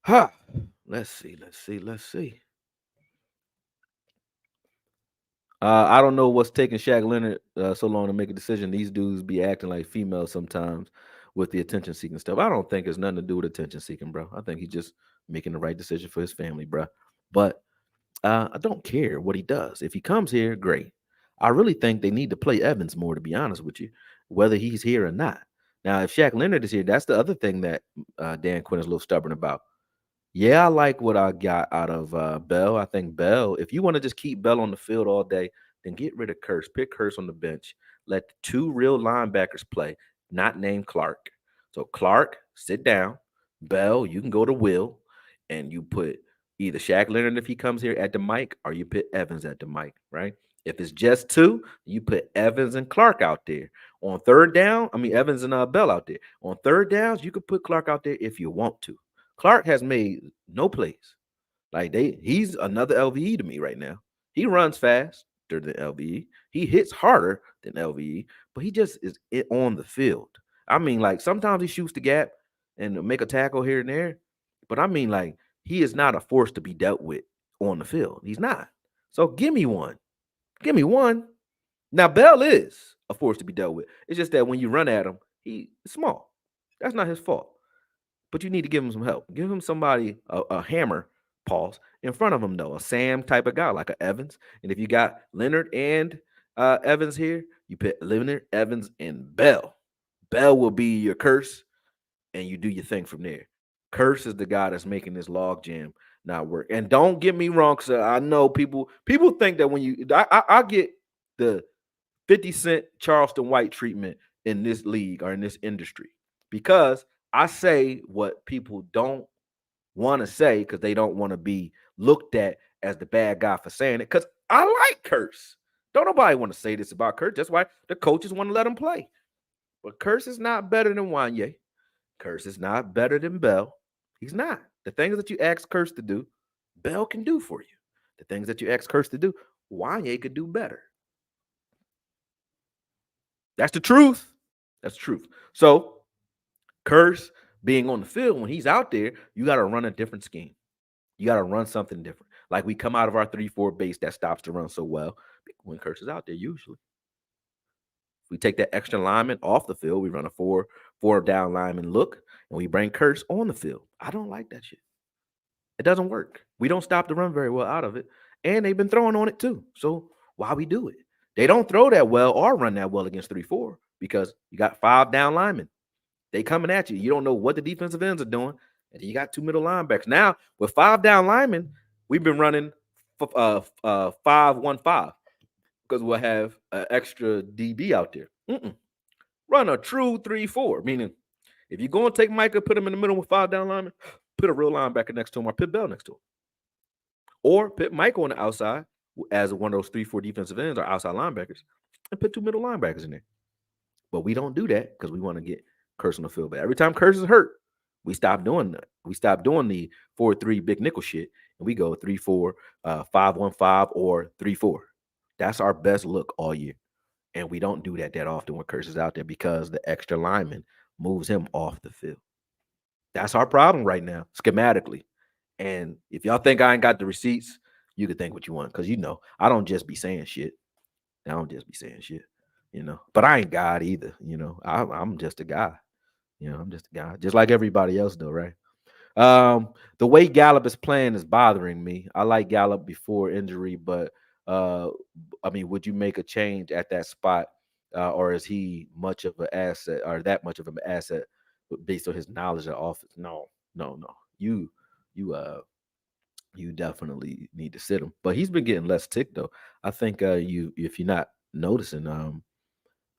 Huh. Let's see. I don't know what's taking Shaq Leonard so long to make a decision. These dudes be acting like females sometimes with the attention seeking stuff. I don't think it's nothing to do with attention seeking, bro. I think he's just making the right decision for his family, bro. But I don't care what he does. If he comes here, great. I really think they need to play Evans more, to be honest with you, whether he's here or not. Now, if Shaq Leonard is here, that's the other thing that Dan Quinn is a little stubborn about. Yeah, I like what I got out of Bell. I think Bell, if you want to just keep Bell on the field all day, then get rid of Curse. Pick Curse on the bench. Let the two real linebackers play, not named Clark. So Clark, sit down. Bell, you can go to Will, and you put either Shaq Leonard if he comes here at the mic, or you put Evans at the mic, right? If it's just two, you put Evans and Clark out there. On third down, Evans and Bell out there. On third downs, you could put Clark out there if you want to. Clark has made no plays. Like he's another LVE to me right now. He runs faster than LVE. He hits harder than LVE, but he just is on the field. Like sometimes he shoots the gap and make a tackle here and there, but like he is not a force to be dealt with on the field. He's not. So give me one. Give me one. Now Bell is a force to be dealt with. It's just that when you run at him, he's small. That's not his fault. But you need to give him some help. Give him somebody, a hammer, pause, in front of him, though, a Sam type of guy, like a Evans. And if you got Leonard and Evans here, you put Leonard, Evans, and Bell. Bell will be your Curse, and you do your thing from there. Curse is the guy that's making this log jam not work. And don't get me wrong, because I know people think that when you, I get the 50 Cent Charleston White treatment in this league or in this industry because I say what people don't want to say because they don't want to be looked at as the bad guy for saying it. Because I like Curse. Don't nobody want to say this about Curse. That's why the coaches want to let him play. But Curse is not better than Wanye. Curse is not better than Bell. He's not. The things that you ask Curse to do, Bell can do for you. The things that you ask Curse to do, Wanye could do better. That's the truth. That's the truth. So, Curse being on the field, when he's out there, you got to run a different scheme. You got to run something different. Like we come out of our 3-4 base that stops the run so well when Curse is out there, usually. If we take that extra lineman off the field, we run a four down lineman look, and we bring Curse on the field. I don't like that shit. It doesn't work. We don't stop the run very well out of it. And they've been throwing on it too. So why we do it? They don't throw that well or run that well against 3-4 because you got 5 down linemen. They coming at you. You don't know what the defensive ends are doing. And you got 2 middle linebackers. Now, with 5 down linemen, we've been running 5-1-5 because we'll have an extra DB out there. Run a true 3-4, meaning if you're going to take Micah, put him in the middle with 5 down linemen, put a real linebacker next to him or put Bell next to him. Or put Micah on the outside as one of those 3-4 defensive ends or outside linebackers and put 2 middle linebackers in there. But we don't do that because we want to get Curse on the field. But every time Curse is hurt, we stop doing that. We stop doing the 4-3 big nickel shit, and we go 3-4, 5-1-5, or 3-4. That's our best look all year. And we don't do that often when Curse is out there because the extra lineman moves him off the field. That's our problem right now, schematically. And if y'all think I ain't got the receipts, you can think what you want because I don't just be saying shit. I don't just be saying shit, But I ain't God either, I'm just a guy. I'm just a guy, just like everybody else, though, right? The way Gallup is playing is bothering me. I like Gallup before injury, but would you make a change at that spot, or is he much of an asset, or that much of an asset based on his knowledge of offense. No, no, no. You you definitely need to sit him. But he's been getting less tick though. I think you if you're not noticing,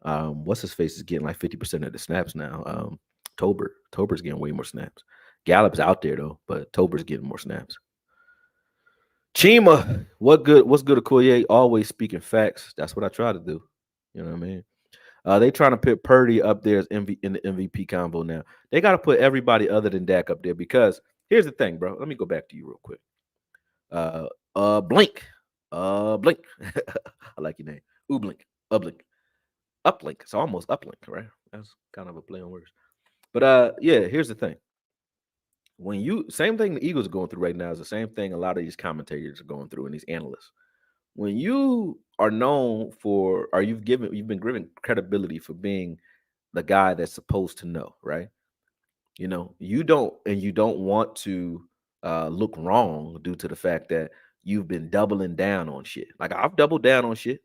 what's his face is getting like 50% of the snaps now. Tober's getting way more snaps. Gallup's out there though, but Tober's getting more snaps. Chima, what good? What's good, Okoye? Always speaking facts. That's what I try to do. You know what I mean? They trying to put Purdy up there as in the MVP combo now. They got to put everybody other than Dak up there because here's the thing, bro. Let me go back to you real quick. Blink, Blink. I like your name. Blink, Blink, Uplink. It's almost Uplink, right? That's kind of a play on words. But yeah, here's the thing. When you same thing the Eagles are going through right now is the same thing a lot of these commentators are going through and these analysts. When you are known for, or you've been given credibility for being the guy that's supposed to know, right? You know, you don't want to look wrong due to the fact that you've been doubling down on shit. Like I've doubled down on shit,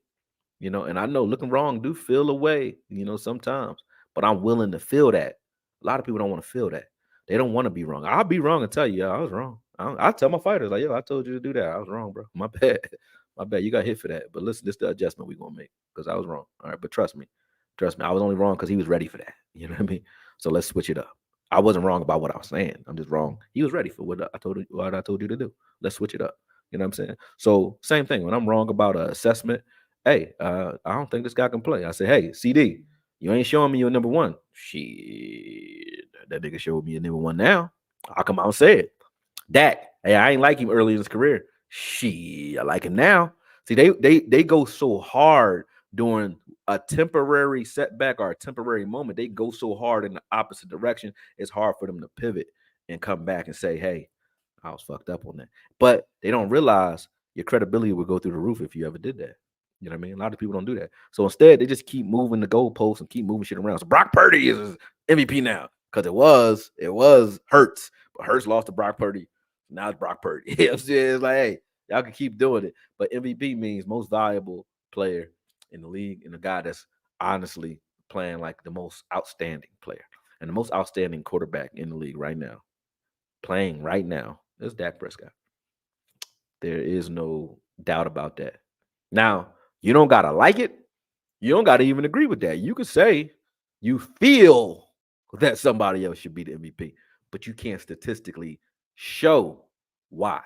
you know, and I know looking wrong do feel away, you know, sometimes, but I'm willing to feel that. A lot of people don't want to feel that. They don't want to be wrong. I'll be wrong and tell you, yeah, I was wrong. I'll tell my fighters, like, yo, I told you to do that. I was wrong, bro. My bad. My bad. You got hit for that. But listen, this is the adjustment we're going to make because I was wrong. All right. But trust me. Trust me. I was only wrong because he was ready for that. You know what I mean? So let's switch it up. I wasn't wrong about what I was saying. I'm just wrong. He was ready for what I told you to do. Let's switch it up. You know what I'm saying? So same thing. When I'm wrong about an assessment, hey, I don't think this guy can play. I say, hey, CD, you ain't showing me your number one. Shit, that nigga showed me your number one now. I'll come out and say it. Dak, hey, I ain't like him early in his career. Shit, I like him now. See, they go so hard during a temporary setback or a temporary moment. They go so hard in the opposite direction. It's hard for them to pivot and come back and say, hey, I was fucked up on that. But they don't realize your credibility would go through the roof if you ever did that. You know what I mean? A lot of people don't do that. So instead, they just keep moving the goalposts and keep moving shit around. So Brock Purdy is MVP now because it was Hurts, but Hurts lost to Brock Purdy. Now it's Brock Purdy. You know what I'm saying? It's like, hey, y'all can keep doing it, but MVP means most valuable player in the league and the guy that's honestly playing like the most outstanding player and the most outstanding quarterback in the league right now. Playing right now is Dak Prescott. There is no doubt about that. Now, you don't gotta like it. You don't gotta even agree with that. You could say you feel that somebody else should be the MVP, but you can't statistically show why.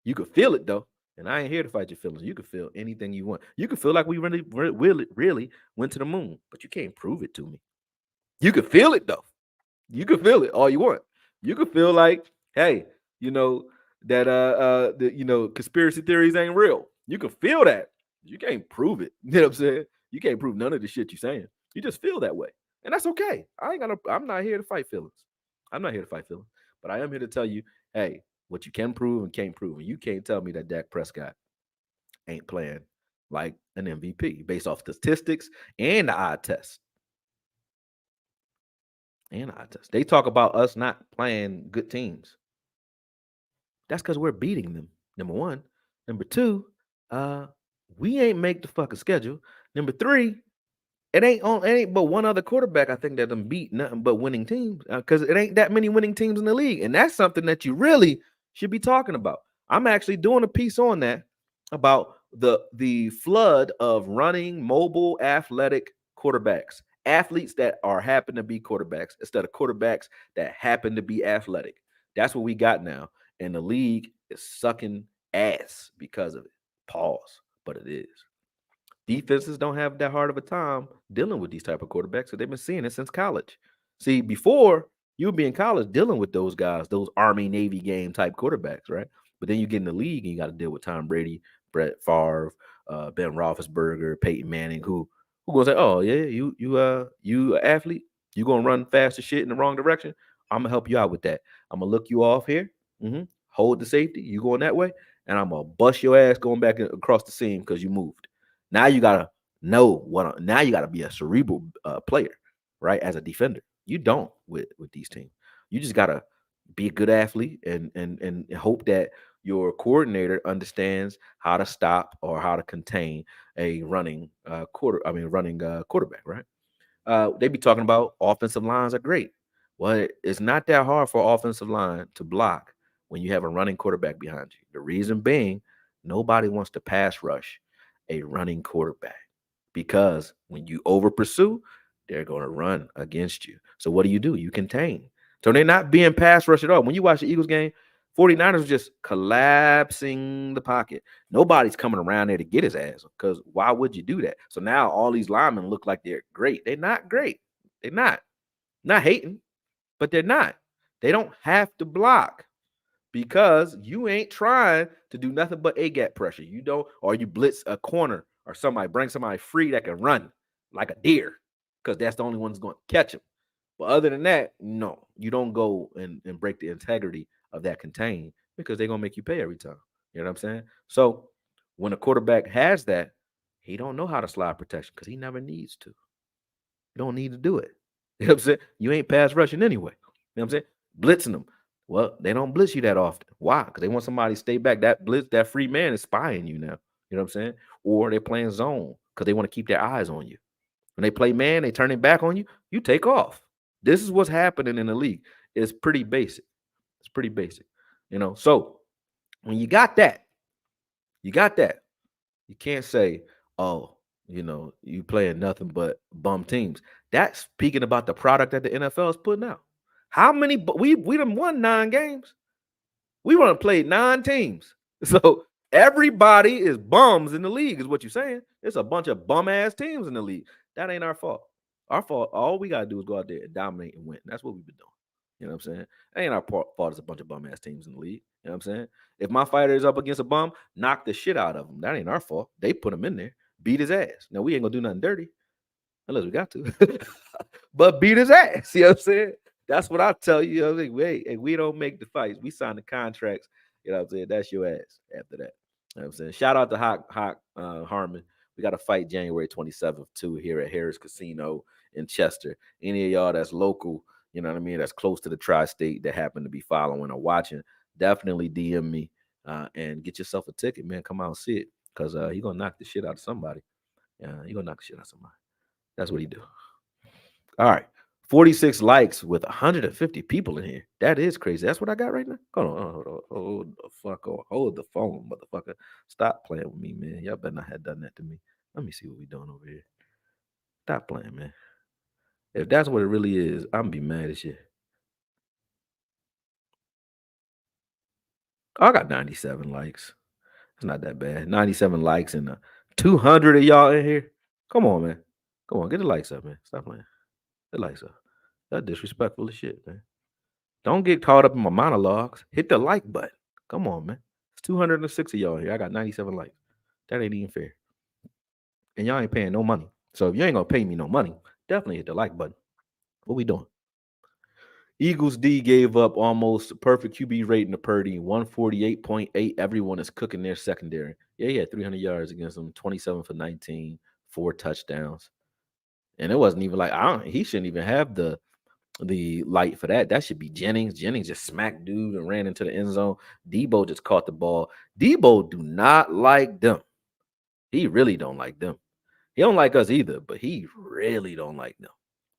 You could feel it though, and I ain't here to fight your feelings. You could feel anything you want. You could feel like we really went to the moon, but you can't prove it to me. You could feel it though. You could feel it all you want. You could feel like, hey, you know that conspiracy theories ain't real. You can feel that. You can't prove it. You know what I'm saying? You can't prove none of the shit you're saying. You just feel that way, and that's okay. I'm not here to fight feelings. I'm not here to fight feelings, but I am here to tell you, hey, what you can prove and can't prove, and you can't tell me that Dak Prescott ain't playing like an MVP based off statistics and the eye test. And eye test. They talk about us not playing good teams. That's because we're beating them. Number one. Number two, we ain't make the fucking schedule. Number three, it ain't but one other quarterback I think that them beat nothing but winning teams because it ain't that many winning teams in the league, and that's something that you really should be talking about. I'm actually doing a piece on that about the flood of running mobile athletic quarterbacks, athletes that are happen to be quarterbacks instead of quarterbacks that happen to be athletic. That's what we got now, and the league is sucking ass because of it. Pause, but it is. Defenses don't have that hard of a time dealing with these type of quarterbacks, so they've been seeing it since college. See, before you would be in college dealing with those guys, those Army Navy game type quarterbacks, right? But then you get in the league and you got to deal with Tom Brady, Brett Favre, Ben Roethlisberger, Peyton Manning, who gonna say, "Oh yeah, you athlete, you gonna run fast as shit in the wrong direction? I'm gonna help you out with that. I'm gonna look you off here, hold the safety, you going that way, and I'm gonna bust your ass going back across the seam because you moved." Now you gotta know what. Now you gotta be a cerebral player, right? As a defender, you don't with these teams. You just gotta be a good athlete and hope that your coordinator understands how to stop or how to contain a running quarterback, right? They be talking about offensive lines are great, Well, it's not that hard for offensive line to block when you have a running quarterback behind you. The reason being, nobody wants to pass rush a running quarterback because when you over pursue, they're going to run against you. So what do? You contain. So they're not being pass rush at all. When you watch the Eagles game, 49ers just collapsing the pocket. Nobody's coming around there to get his ass because why would you do that? So now all these linemen look like they're great. They're not great. They're not. Not hating, but they're not. They don't have to block because you ain't trying to do nothing but A gap pressure. You don't, or you blitz a corner or somebody bring somebody free that can run like a deer because that's the only one that's going to catch him. But other than that, no, you don't go and break the integrity of that contain because they're gonna make you pay every time. You know what I'm saying? So when a quarterback has that, he don't know how to slide protection because he never needs to. You don't need to do it. You know what I'm saying? You ain't pass rushing anyway. You know what I'm saying? Blitzing them. Well, they don't blitz you that often. Why? Because they want somebody to stay back. That blitz, that free man is spying you now. You know what I'm saying? Or they're playing zone because they want to keep their eyes on you. When they play man, they turn it back on you, you take off. This is what's happening in the league. It's pretty basic. It's pretty basic. So when you got that, you can't say, oh, you playing nothing but bum teams. That's speaking about the product that the NFL is putting out. How many we done won 9 games? We want to play 9 teams. So everybody is bums in the league, is what you're saying. It's a bunch of bum ass teams in the league. That ain't our fault. Our fault, all we gotta do is go out there and dominate and win. That's what we've been doing. You know what I'm saying? That ain't our fault. It's a bunch of bum ass teams in the league. You know what I'm saying? If my fighter is up against a bum, knock the shit out of him. That ain't our fault. They put him in there, beat his ass. Now we ain't gonna do nothing dirty unless we got to, but beat his ass. You know what I'm saying? That's what I tell you. I think, hey, we don't make the fights. We sign the contracts. You know what I'm saying? That's your ass after that. You know what I'm saying? Shout out to Hawk Harmon. We got a fight January 27th, too, here at Harris Casino in Chester. Any of y'all that's local, you know what I mean, that's close to the tri-state that happen to be following or watching, definitely DM me and get yourself a ticket, man. Come out and see it because he going to knock the shit out of somebody. Yeah, he going to knock the shit out of somebody. That's what he do. All right. 46 likes with 150 people in here. That is crazy. That's what I got right now. Hold the fuck on. Hold the phone, motherfucker. Stop playing with me, man. Y'all better not have done that to me. Let me see what we doing over here. Stop playing, man. If that's what it really is, I'm gonna be mad as shit. I got 97 likes. It's not that bad. 97 likes and 200 of y'all in here. Come on, man. Come on, get the likes up, man. Stop playing. Get the likes up. That's disrespectful as shit, man. Don't get caught up in my monologues. Hit the like button. Come on, man. It's 206 of y'all here. I got 97 likes. That ain't even fair. And y'all ain't paying no money. So if you ain't gonna pay me no money, definitely hit the like button. What we doing? Eagles D gave up almost perfect QB rating to Purdy, 148.8. Everyone is cooking their secondary. Yeah, he had 300 yards against them, 27 for 19, 4 touchdowns. And it wasn't even like he shouldn't even have the light for that. That should be Jennings. Jennings just smacked dude and ran into the end zone. Debo just caught the ball. Debo do not like them. He really don't like them. He don't like us either, but he really don't like them.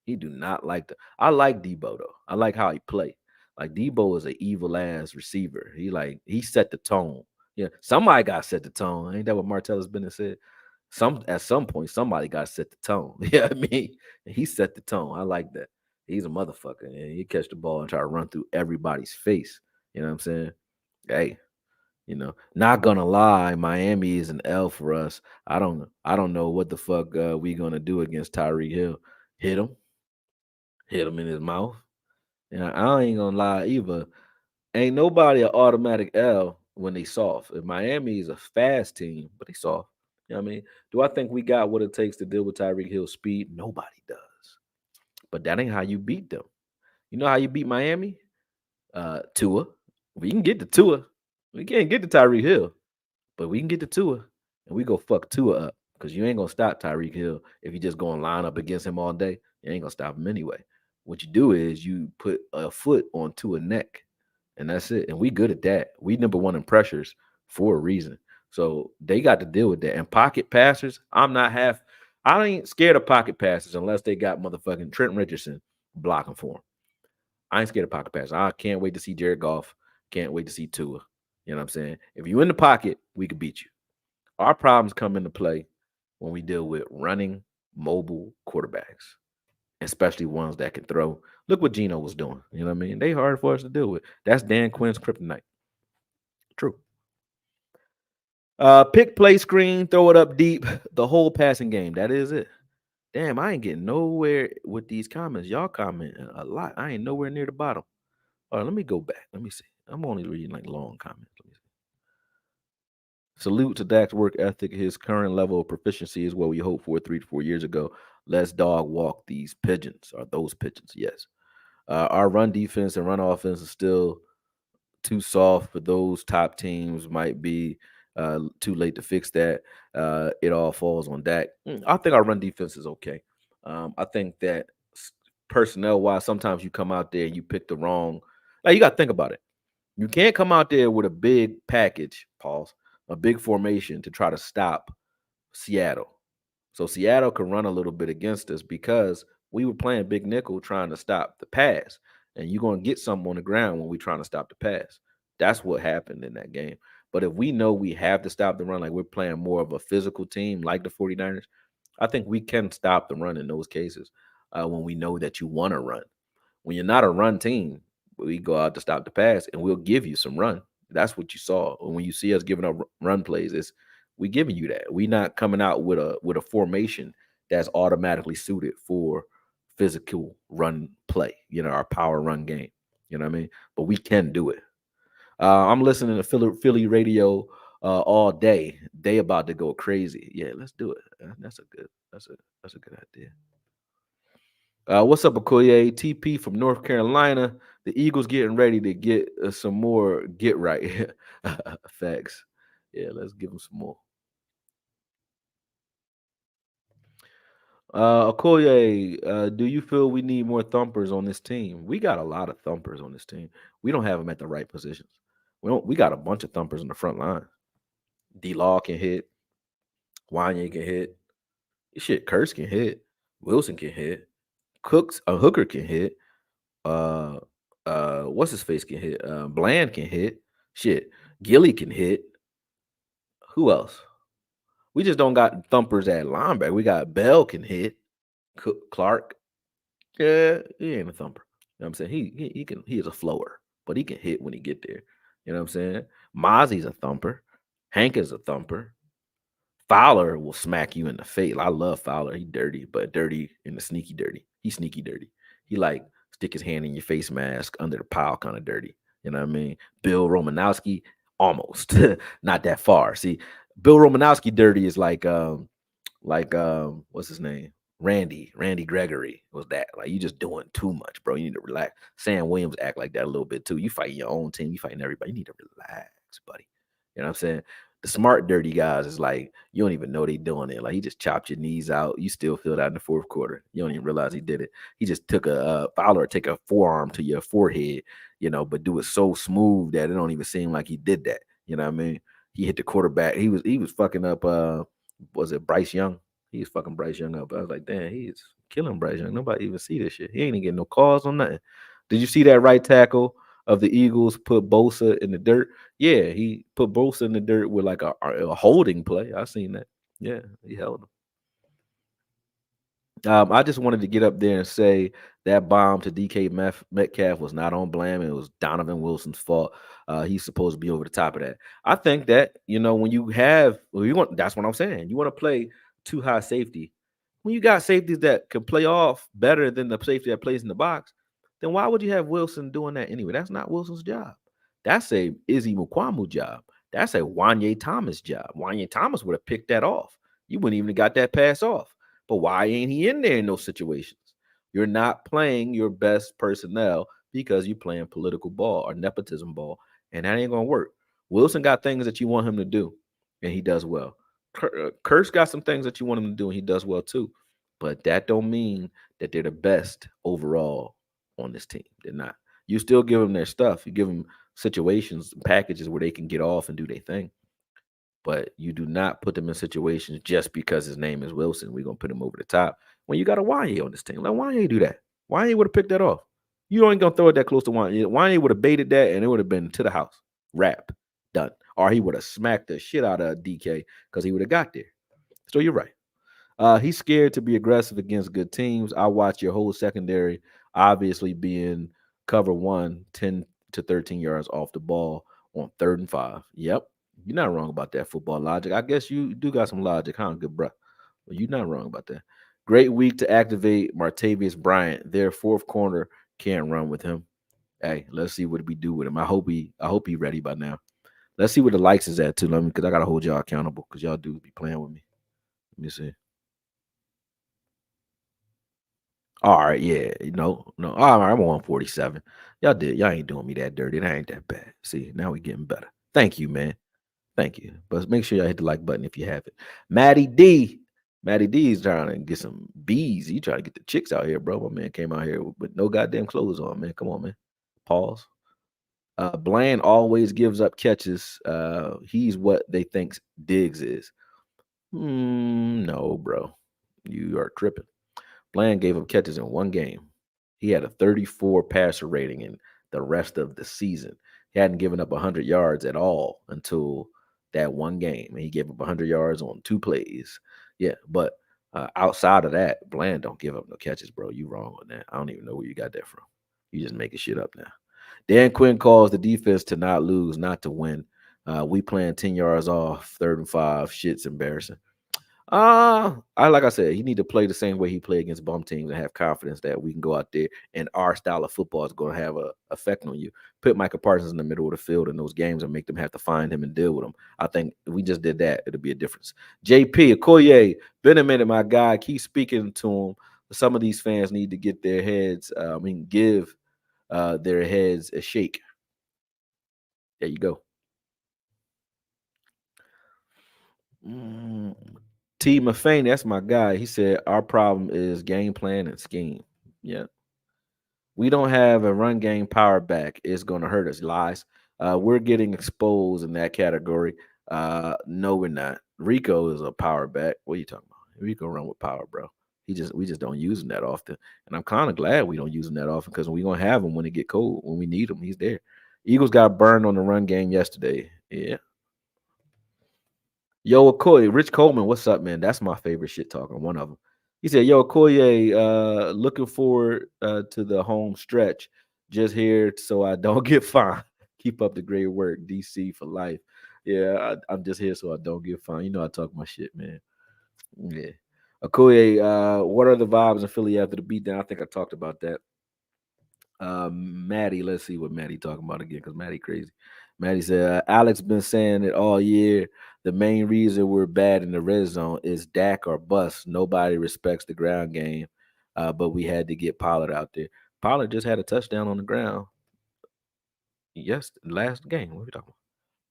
He do not like them. I like Debo though. I like how he play. Like Debo is an evil ass receiver. He set the tone. Yeah, somebody got to set the tone. Ain't that what Martellus Bennett said? At some point, somebody got to set the tone. Yeah, I mean, he set the tone. I like that. He's a motherfucker, and he catch the ball and try to run through everybody's face. You know what I'm saying? Hey, not gonna lie, Miami is an L for us. I don't know what the fuck we gonna do against Tyreek Hill. Hit him in his mouth. And I ain't gonna lie either. Ain't nobody an automatic L when they soft. If Miami is a fast team, but they soft. You know what I mean? Do I think we got what it takes to deal with Tyreek Hill's speed? Nobody does. But that ain't how you beat them. You know how you beat Miami? Tua. We can get to Tua. We can't get to Tyreek Hill, but we can get to Tua, and we go fuck Tua up because you ain't gonna stop Tyreek Hill if you just go and line up against him all day. You ain't gonna stop him anyway. What you do is you put a foot on Tua's neck, and that's it. And we good at that. We number one in pressures for a reason. So they got to deal with that. And pocket passers, I ain't scared of pocket passers unless they got motherfucking Trent Richardson blocking for them. I ain't scared of pocket pass. I can't wait to see Jared Goff. Can't wait to see Tua. You know what I'm saying? If you in the pocket, we can beat you. Our problems come into play when we deal with running mobile quarterbacks, especially ones that can throw. Look what Geno was doing. You know what I mean? They hard for us to deal with. That's Dan Quinn's kryptonite. True. Pick play screen, throw it up deep, the whole passing game. That is it. Damn, I ain't getting nowhere with these comments. Y'all comment a lot. I ain't nowhere near the bottom. All right, let me go back. Let me see. I'm only reading like long comments. Let me see. Salute to Dak's work ethic. His current level of proficiency is what we hoped for 3 to 4 years ago. Let's dog walk these pigeons, or those pigeons. Yes. Our run defense and run offense is still too soft for those top teams. Might be too late to fix that. It all falls on Dak. I think our run defense is okay. I think that personnel wise, sometimes you come out there and you pick the wrong. Like, you got to think about it. You can't come out there with a big package, pause, a big formation to try to stop Seattle. So Seattle can run a little bit against us because we were playing big nickel trying to stop the pass. And you're going to get something on the ground when we're trying to stop the pass. That's what happened in that game. But if we know we have to stop the run, like we're playing more of a physical team like the 49ers, I think we can stop the run in those cases when we know that you want to run. When you're not a run team, we go out to stop the pass and we'll give you some run. That's what you saw. When you see us giving up run plays, it's we giving you that. We not coming out with a formation that's automatically suited for physical run play, our power run game. You know what I mean? But we can do it. I'm listening to Philly radio all day. They about to go crazy. Yeah, let's do it. That's a good idea. What's up, Okoye? TP from North Carolina. The Eagles getting ready to get some more get right. Facts. Yeah, let's give them some more. Okoye, do you feel we need more thumpers on this team? We got a lot of thumpers on this team. We don't have them at the right positions. We got a bunch of thumpers in the front line. D-Law can hit. Wanye can hit. Shit, Kurtz can hit. Wilson can hit. Hooker can hit. What's his face can hit? Bland can hit. Shit, Gilly can hit. Who else? We just don't got thumpers at linebacker. We got Bell can hit. Clark, yeah, he ain't a thumper. You know what I'm saying? He is a flower, but he can hit when he get there. You know what I'm saying? Mozzie's a thumper. Hank is a thumper. Fowler will smack you in the face. I love Fowler. He dirty, but dirty in the sneaky dirty. He sneaky dirty. He like stick his hand in your face mask under the pile, kind of dirty. You know what I mean? Bill Romanowski, almost not that far. See, Bill Romanowski dirty is like what's his name? Randy Gregory was that. Like, you just doing too much, bro. You need to relax. Sam Williams act like that a little bit too. You fighting your own team, you fighting everybody. You need to relax, buddy. You know what I'm saying? The smart dirty guys is like, you don't even know they doing it. Like, he just chopped your knees out. You still feel that in the fourth quarter. You don't even realize he did it. He just took a Fowler, take a forearm to your forehead, but do it so smooth that it don't even seem like he did that. You know what I mean? He hit the quarterback. He was fucking up was it Bryce Young? He was fucking Bryce Young up. I was like, damn, he's killing Bryce Young. Nobody even see this shit. He ain't even getting no calls on nothing. Did you see that right tackle of the Eagles put Bosa in the dirt? Yeah, he put Bosa in the dirt with like a holding play. I seen that. Yeah, he held him. I just wanted to get up there and say that bomb to DK Metcalf was not on blame. It was Donovan Wilson's fault. He's supposed to be over the top of that. I think that, when you that's what I'm saying. You want to play too high safety. When you got safeties that can play off better than the safety that plays in the box, then why would you have Wilson doing that anyway? That's not Wilson's job. That's a Izzy Mukwamu job. That's a Wanye Thomas job. Wanye Thomas would have picked that off. You wouldn't even have got that pass off. But why ain't he in there in those situations? You're not playing your best personnel because you're playing political ball or nepotism ball, and that ain't gonna work. Wilson got things that you want him to do, and he does well. Kurtz got some things that you want him to do, and he does well too. But that don't mean that they're the best overall on this team. They're not. You still give them their stuff. You give them situations, packages where they can get off and do their thing. But you do not put them in situations just because his name is Wilson. We're gonna put him over the top. When you got a Wanye on this team, let Wanye do that. Wanye would have picked that off. You ain't gonna throw it that close to Wanye. Wanye would have baited that, and it would have been to the house. Wrap. Done. Or he would have smacked the shit out of DK because he would have got there. So you're right. He's scared to be aggressive against good teams. I watch your whole secondary obviously being cover 10 to 13 yards off the ball on 3rd and 5. Yep. You're not wrong about that football logic. I guess you do got some logic, huh, good bruh? Well, you're not wrong about that. Great week to activate Martavius Bryant. Their 4th corner can't run with him. Hey, let's see what we do with him. I hope he ready by now. Let's see where the likes is at too. Let me, because I gotta hold y'all accountable because y'all do be playing with me. Let me see. All right, yeah, no. All right, I'm on 47. Y'all ain't doing me that dirty. That ain't that bad. See, now we getting better. Thank you, man. Thank you. But make sure y'all hit the like button if you have it. Matty D is trying to get some bees. He trying to get the chicks out here, bro. My man came out here with no goddamn clothes on, man. Come on, man. Pause. Bland always gives up catches. He's what they think Diggs is. No, bro. You are tripping. Bland gave up catches in one game. He had a 34 passer rating in the rest of the season. He hadn't given up 100 yards at all until that one game. And he gave up 100 yards on 2 plays. Yeah, but outside of that, Bland don't give up no catches, bro. You wrong on that. I don't even know where you got that from. You just making shit up now. Dan Quinn calls the defense to not lose, not to win. We playing 10 yards off, 3rd and 5. Shit's embarrassing. Like I said, he need to play the same way he played against bum teams and have confidence that we can go out there and our style of football is going to have a effect on you. Put Michael Parsons in the middle of the field in those games and make them have to find him and deal with him. I think if we just did that, it'll be a difference. JP Okoye, been a minute, my guy. Keep speaking to him. Some of these fans need to get their heads. Give their heads a shake. There you go. T. Mafane, that's my guy. He said our problem is game plan and scheme. Yeah. We don't have a run game power back. It's going to hurt us. Lies. We're getting exposed in that category. No, we're not. Rico is a power back. What are you talking about? Rico run with power, bro. We just don't use him that often. And I'm kind of glad we don't use him that often because we're going to have him when it get cold. When we need him, he's there. Eagles got burned on the run game yesterday. Yeah. Yo, Okoye, Rich Coleman, what's up, man? That's my favorite shit talking. One of them. He said, "Yo, Okoye, looking forward to the home stretch. Just here so I don't get fined. Keep up the great work, DC for life. Yeah, I'm just here so I don't get fined. You know I talk my shit, man. Yeah. Okoye, what are the vibes in Philly after the beatdown? I think I talked about that. Maddie, let's see what Maddie talking about again because Maddie crazy. Maddie said, Alex been saying it all year. The main reason we're bad in the red zone is Dak or bust. Nobody respects the ground game, but we had to get Pollard out there. Pollard just had a touchdown on the ground. Yes, last game. What are we talking about?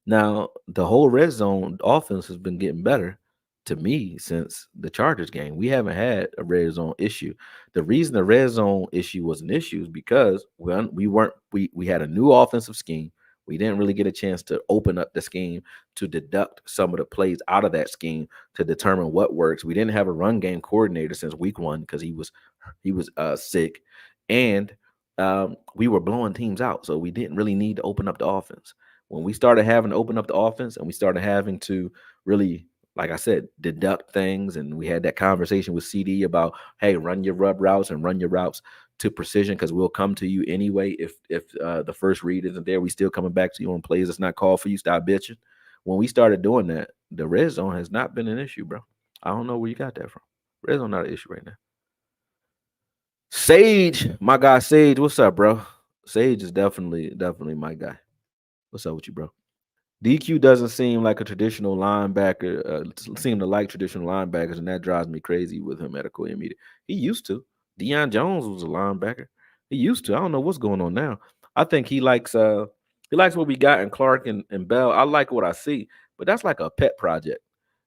Now, the whole red zone offense has been getting better to me since the Chargers game. We haven't had a red zone issue. The reason the red zone issue was an issue is because we had a new offensive scheme. We didn't really get a chance to open up the scheme to deduct some of the plays out of that scheme to determine what works. We didn't have a run game coordinator since week 1 because he was sick, and we were blowing teams out, so we didn't really need to open up the offense. When we started having to open up the offense and we started having to really, like I said, deduct things, and we had that conversation with CD about, hey, run your rub routes and run your routes to precision because we'll come to you anyway. If the first read isn't there, we still coming back to you on plays that's not called for you. Stop bitching. When we started doing that, the red zone has not been an issue, bro. I don't know where you got that from. Red zone not an issue right now. Sage, my guy Sage, what's up, bro? Sage is definitely my guy. What's up with you, bro? DQ doesn't seem like a traditional linebacker. Seem to like traditional linebackers, and that drives me crazy with him at a Korean media. He used to. Deion Jones was a linebacker. He used to. I don't know what's going on now. I think he likes what we got in Clark and Bell. I like what I see, but that's like a pet project.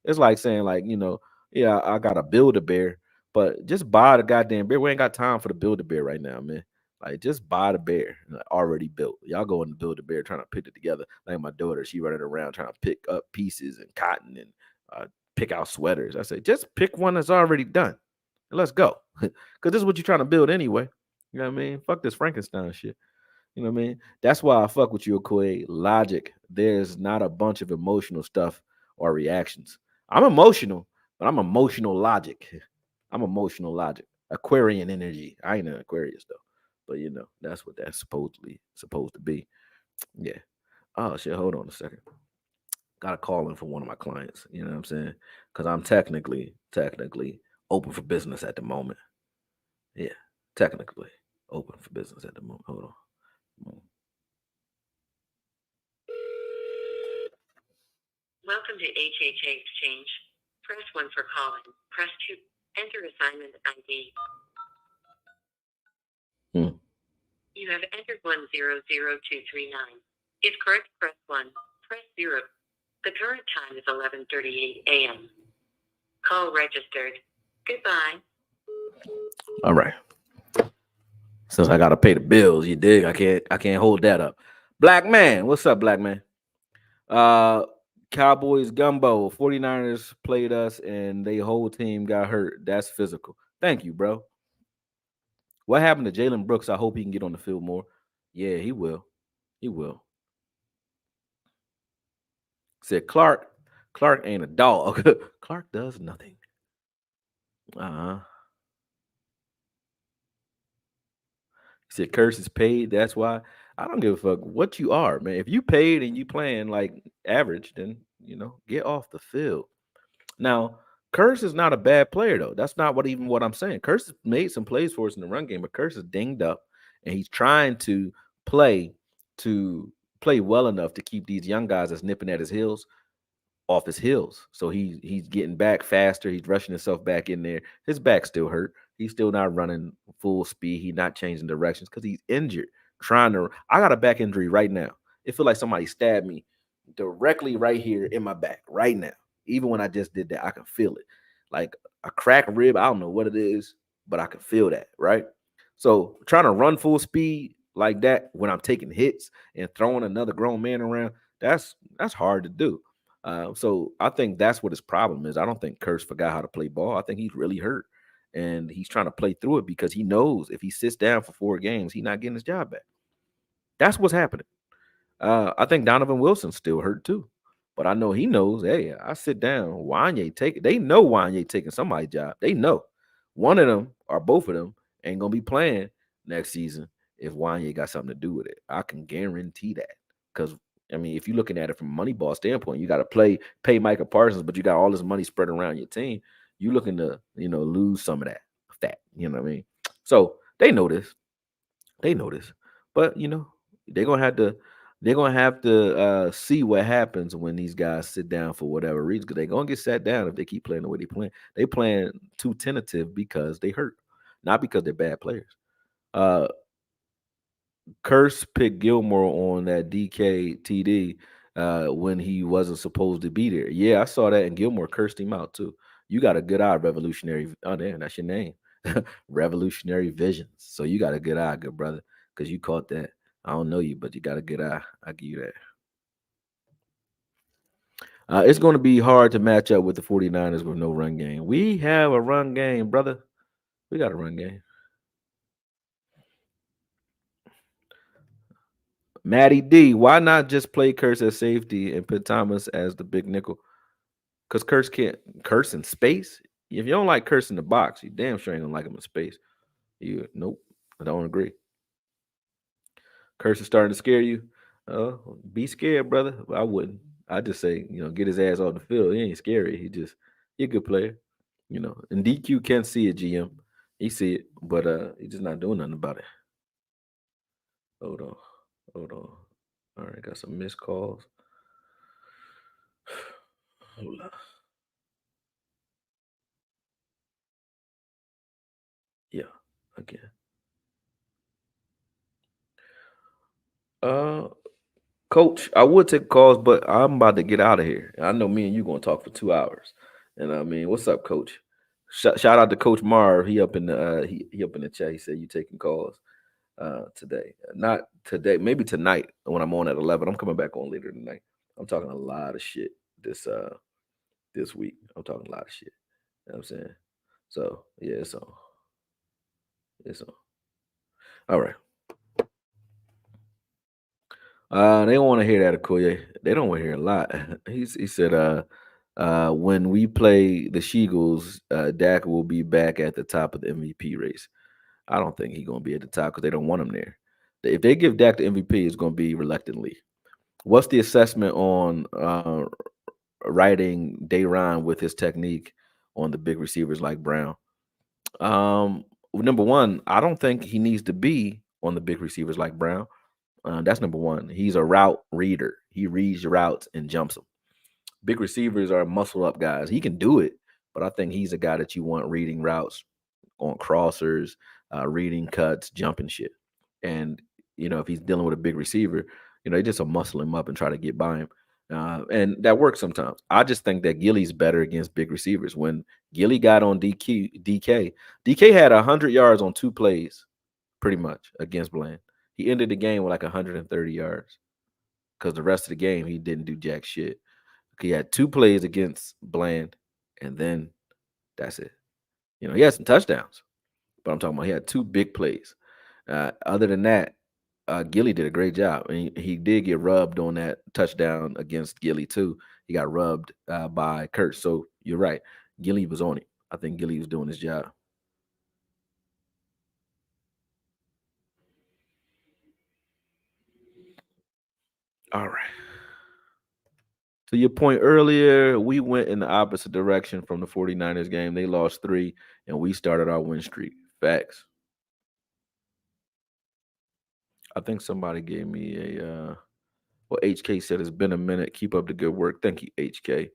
It's like saying, like, yeah, I got to build a bear, but just buy the goddamn bear. We ain't got time for the build a bear right now, man. Like, just buy the bear already built. Y'all go and build the bear trying to put it together. Like my daughter, she running around trying to pick up pieces and cotton and pick out sweaters. I say, just pick one that's already done and let's go. Because this is what you're trying to build anyway. You know what I mean? Fuck this Frankenstein shit. You know what I mean? That's why I fuck with you, Okoye. Logic. There's not a bunch of emotional stuff or reactions. I'm emotional, but I'm emotional logic. I'm emotional logic. Aquarian energy. I ain't an Aquarius though. But that's what that's supposedly supposed to be. Yeah. Oh shit, hold on a second. Got a call in from one of my clients. You know what I'm saying? Because I'm technically open for business at the moment. Yeah, technically open for business at the moment. Hold on. Welcome to HHA Exchange. Press 1 for calling. Press 2. Enter assignment ID. You have entered 100239. If correct, press 1. Press 0. The current time is 11:38 a.m. Call registered. Goodbye. All right. Since I gotta pay the bills, you dig? I can't hold that up. Black man, what's up, black man? Uh Cowboys gumbo. 49ers played us and they whole team got hurt. That's physical. Thank you, bro. What happened to Jalen Brooks? I hope he can get on the field more. Yeah, he will. He will. Said Clark. Clark ain't a dog. Clark does nothing. Uh-huh. He said Curse is paid. That's why I don't give a fuck what you are, man. If you paid and you playing like average, then get off the field. Now, Curse is not a bad player though. That's not what I'm saying. Curse has made some plays for us in the run game, but Curse is dinged up, and he's trying play to play well enough to keep these young guys that's nipping at his heels off his heels. So he's getting back faster. He's rushing himself back in there. His back still hurt. He's still not running full speed. He's not changing directions because he's injured. I got a back injury right now. It feels like somebody stabbed me directly right here in my back right now. Even when I just did that, I can feel it. Like a cracked rib. I don't know what it is, but I can feel that, right? So trying to run full speed like that when I'm taking hits and throwing another grown man around, that's hard to do. So I think that's what his problem is. I don't think Curse forgot how to play ball. I think he's really hurt, and he's trying to play through it because he knows if he sits down for 4 games, he's not getting his job back. That's what's happening. I think Donovan Wilson's still hurt too, but I know he knows. Hey, I sit down. Wanye take it. They know Wanye taking somebody's job. They know one of them or both of them ain't gonna be playing next season if Wanye got something to do with it. I can guarantee that because I mean, if you're looking at it from a Moneyball standpoint, you got to pay Micah Parsons, but you got all this money spread around your team. You looking to lose some of that fat. You know what I mean? So they know this. They know this, but they're gonna have to they're gonna have to see what happens when these guys sit down for whatever reason. Because they're gonna get sat down if they keep playing the way they playing. They playing too tentative because they hurt, not because they're bad players. Uh, Curse picked Gilmore on that DK TD when he wasn't supposed to be there. Yeah, I saw that, and Gilmore cursed him out too. You got a good eye, Revolutionary. Oh, damn, that's your name, Revolutionary Visions. So you got a good eye, good brother, because you caught that. I don't know you, but you got a good eye. I give you that. It's going to be hard to match up with the 49ers with no run game. We have a run game, brother. We got a run game. Matty D, why not just play Curse as safety and put Thomas as the big nickel? Because Curse can't curse in space. If you don't like Curse in the box, you damn sure ain't gonna like him in space. Nope, I don't agree. Curse is starting to scare you. Be scared, brother. I wouldn't. I just say, get his ass off the field. He ain't scary. He a good player. And DQ can see it, GM. He see it, but he's just not doing nothing about it. Hold on. Hold on. All right, got some missed calls. Hold on. Yeah, again. Uh Coach, I would take calls, but I'm about to get out of here. I know me and you gonna talk for 2 hours. And I mean, what's up, Coach? Shout out to Coach Marv. He up in the he up in the chat. He said you taking calls today. Not today, maybe tonight when I'm on at 11. I'm coming back on later tonight. I'm talking a lot of shit this week. I'm talking a lot of shit. You know what I'm saying? So yeah, it's on. It's on. All right. They don't want to hear that, Okoye. They don't want to hear a lot. He said, when we play the Sheagles, Dak will be back at the top of the MVP race. I don't think he's gonna be at the top because they don't want him there. If they give Dak the MVP, it's gonna be reluctantly. What's the assessment on riding Dayron with his technique on the big receivers like Brown? Number one, I don't think he needs to be on the big receivers like Brown. That's number one. He's a route reader. He reads your routes and jumps them. Big receivers are muscle up guys. He can do it, but I think he's a guy that you want reading routes on crossers, reading cuts, jumping shit. And if he's dealing with a big receiver, they just will muscle him up and try to get by him. And that works sometimes. I just think that Gilly's better against big receivers. When Gilly got on DK had 100 yards on 2 plays, pretty much against Bland. He ended the game with like 130 yards because the rest of the game he didn't do jack shit. He had 2 plays against Bland, and then that's it. He had some touchdowns, but I'm talking about he had 2 big plays. Other than that, Gilly did a great job. And he did get rubbed on that touchdown against Gilly too. He got rubbed by Kurt. So you're right. Gilly was on it. I think Gilly was doing his job. All right. To your point earlier, we went in the opposite direction from the 49ers game. They lost 3, and we started our win streak. Facts. I think somebody gave me well, HK said it's been a minute. Keep up the good work. Thank you, HK.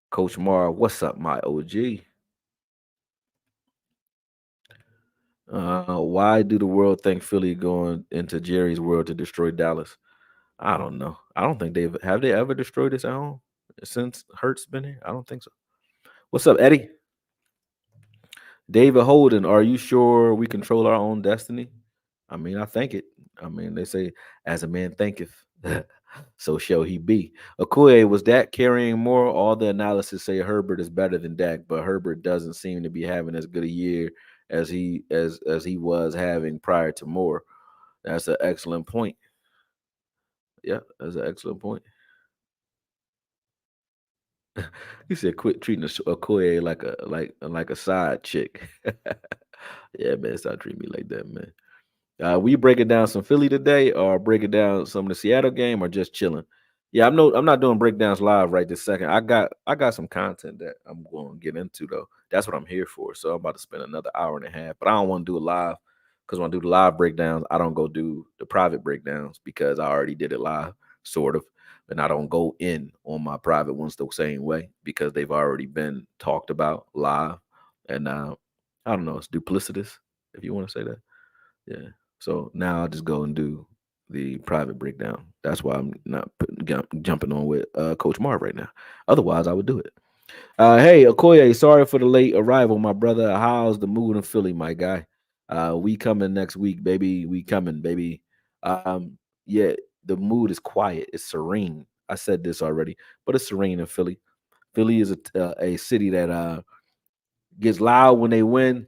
Coach Mar, what's up, my OG? Why do the world think Philly going into Jerry's world to destroy Dallas? I don't know. I don't think they ever destroyed this at home since Hurt's been here. I don't think so. What's up, Eddie? David Holden, are you sure we control our own destiny? I mean, I think it. I mean, they say, as a man thinketh, so shall he be. Okoye, was Dak carrying more? All the analysis say Herbert is better than Dak, but Herbert doesn't seem to be having as good a year as he was having prior to Moore. That's an excellent point. Yeah, that's an excellent point. He said, "Quit treating Okoye like a side chick." Yeah, man, stop treating me like that, man. We breaking down some Philly today, or breaking down some of the Seattle game, or just chilling. Yeah, I'm not doing breakdowns live right this second. I got some content that I'm going to get into though. That's what I'm here for. So I'm about to spend another hour and a half, but I don't want to do it live because when I do the live breakdowns, I don't go do the private breakdowns because I already did it live, sort of, and I don't go in on my private ones the same way because they've already been talked about live, and I don't know, it's duplicitous if you want to say that. Yeah. So now I just go and do the private breakdown. That's why I'm not jumping on with Coach Marv right now. Otherwise, I would do it. Hey, Okoye, sorry for the late arrival, my brother. How's the mood in Philly, my guy? We coming next week, baby. We coming, baby. Yeah, the mood is quiet. It's serene. I said this already, but it's serene in Philly. Philly is a city that gets loud when they win.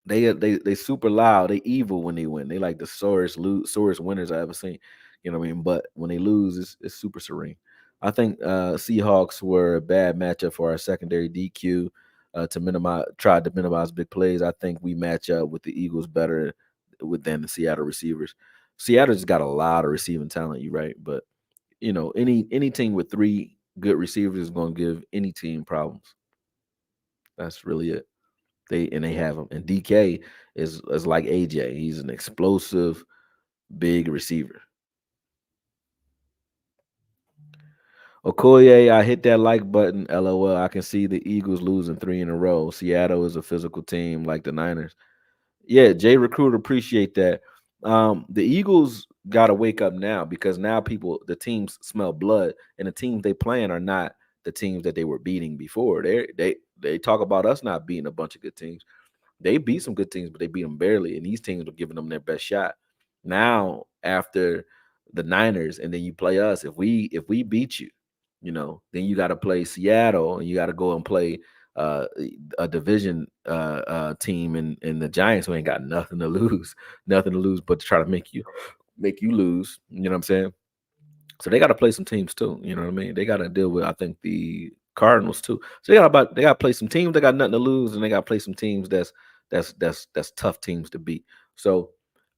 They super loud. They evil when they win. They like the sorest winners I ever seen. You know what I mean? But when they lose, it's super serene. I think Seahawks were a bad matchup for our secondary DQ tried to minimize big plays. I think we match up with the Eagles better than the Seattle receivers. Seattle just got a lot of receiving talent, you right? But any team with 3 good receivers is going to give any team problems. That's really it. They have him. And DK is like AJ. He's an explosive, big receiver. Okoye, I hit that like button. LOL. I can see the Eagles losing 3 in a row. Seattle is a physical team like the Niners. Yeah, Jay Recruiter, appreciate that. The Eagles got to wake up now because now the teams smell blood, and the teams they playing are not the teams that they were beating before. They talk about us not beating a bunch of good teams. They beat some good teams, but they beat them barely, and these teams were giving them their best shot. Now, after the Niners, and then you play us, if we beat you, then you got to play Seattle, and you got to go and play uh, a division team in the Giants who ain't got nothing to lose, nothing to lose but to try to make you lose. You know what I'm saying? So they got to play some teams too. You know what I mean? They got to deal with, I think, the Cardinals too. So they got to play some teams that got nothing to lose, and they got to play some teams that's tough teams to beat. So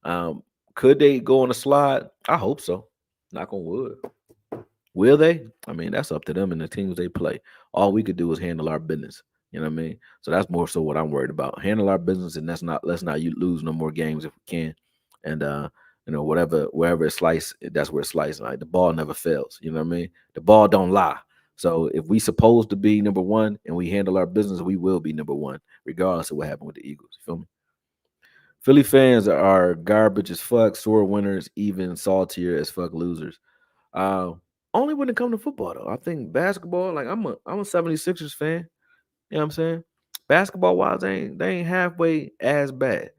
um, could they go on a slide? I hope so. Knock on wood. Will they? I mean, that's up to them and the teams they play. All we could do is handle our business. You know what I mean? So that's more so what I'm worried about. Handle our business, and let's not you lose no more games if we can. And wherever it's sliced, that's where it's sliced. Like the ball never fails. You know what I mean? The ball don't lie. So if we supposed to be number one and we handle our business, we will be number one, regardless of what happened with the Eagles. You feel me? Philly fans are garbage as fuck, sore winners, even saltier as fuck losers. Uh, Only when it comes to football though. I think basketball, like I'm a 76ers fan. You know what I'm saying? Basketball wise, they ain't halfway as bad.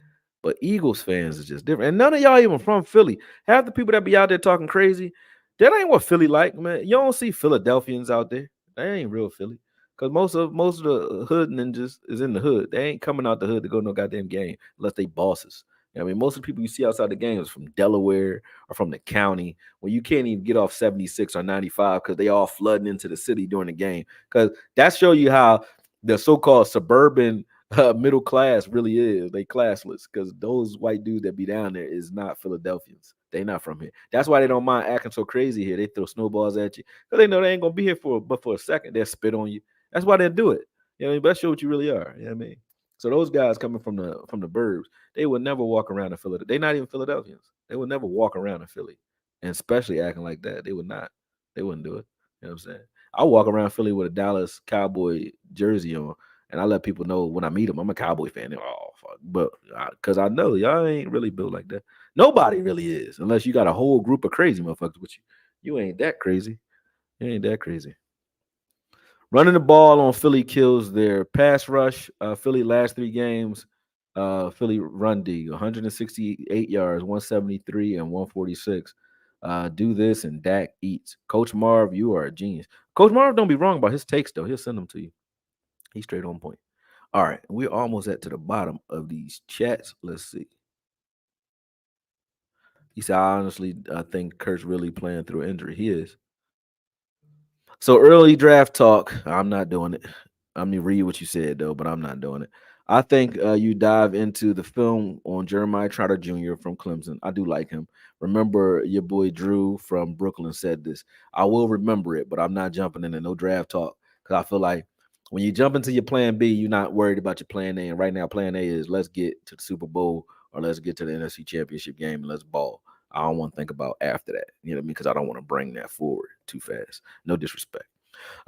But Eagles fans is just different. And none of y'all even from Philly. Half the people that be out there talking crazy, that ain't what Philly like, man. You don't see Philadelphians out there. They ain't real Philly. Cause most of the hood ninjas is in the hood. They ain't coming out the hood to go no goddamn game unless they bosses. You know what I mean, most of the people you see outside the game is from Delaware or from the county where you can't even get off 76 or 95 because they all flooding into the city during the game. Because that show you how the so-called suburban middle class really is. They classless because those white dudes that be down there is not Philadelphians. They not from here. That's why they don't mind acting so crazy here. They throw snowballs at you because they know they ain't gonna be here for a second. They'll spit on you. That's why they'll do it. You know, what I mean? But show what you really are. You know what I mean? So those guys coming from the burbs, they would never walk around in Philadelphia. They're not even Philadelphians. They would never walk around in Philly, and especially acting like that. They would not. They wouldn't do it. You know what I'm saying? I walk around Philly with a Dallas Cowboy jersey on, and I let people know when I meet them, I'm a Cowboy fan. They're, oh fuck, but because I know y'all ain't really built like that. Nobody really is, unless you got a whole group of crazy motherfuckers with you. You ain't that crazy. You ain't that crazy. Running the ball on Philly kills their pass rush. Philly last three games, Philly run D, 168 yards, 173 and 146. Do this and Dak eats. Coach Marv, you are a genius. Coach Marv don't be wrong about his takes though. He'll send them to you. He's straight on point. All right, we're almost at to the bottom of these chats. Let's see. He said, I honestly think Kurt's really playing through injury. He is. So early draft talk, I'm not doing it. I mean, read what you said though, but I'm not doing it. I think you dive into the film on Jeremiah Trotter Jr. from Clemson. I do like him. Remember, your boy Drew from Brooklyn said this. I will remember it, but I'm not jumping into no draft talk because I feel like when you jump into your plan B, you're not worried about your plan A. And right now, plan A is let's get to the Super Bowl or let's get to the NFC Championship game and let's ball. I don't want to think about after that, you know what I mean? Because I don't want to bring that forward too fast. No disrespect.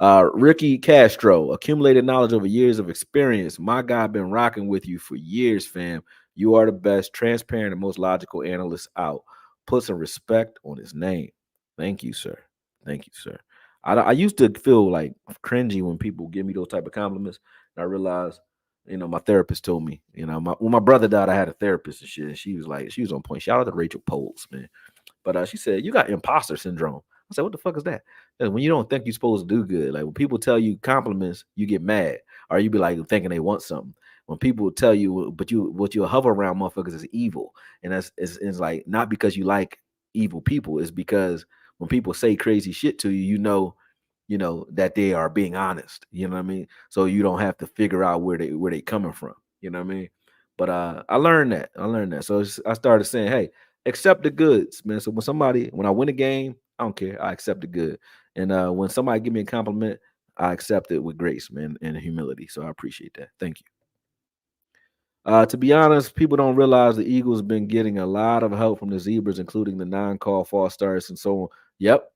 Ricky Castro, accumulated knowledge over years of experience. My guy been rocking with you for years, fam. You are the best, transparent, and most logical analyst out. Put some respect on his name. Thank you, sir. Thank you, sir. I used to feel like cringy when people give me those type of compliments. And I realized, my therapist told me, when my brother died, I had a therapist and shit. And she was on point. Shout out to Rachel Poles, man. But she said, you got imposter syndrome. I said, what the fuck is that? When you don't think you're supposed to do good, like when people tell you compliments, you get mad, or you be like thinking they want something. When people tell you, but what you hover around motherfuckers is evil, and it's like not because you like evil people, it's because when people say crazy shit to you, that they are being honest. You know what I mean? So you don't have to figure out where they coming from. You know what I mean? But I learned that. So I started saying, hey, accept the goods, man. So when I win a game, I don't care. I accept the good. And when somebody give me a compliment, I accept it with grace, man, and humility. So I appreciate that. Thank you. To be honest, people don't realize the Eagles been getting a lot of help from the Zebras, including the non-call false starts and so on. Yep.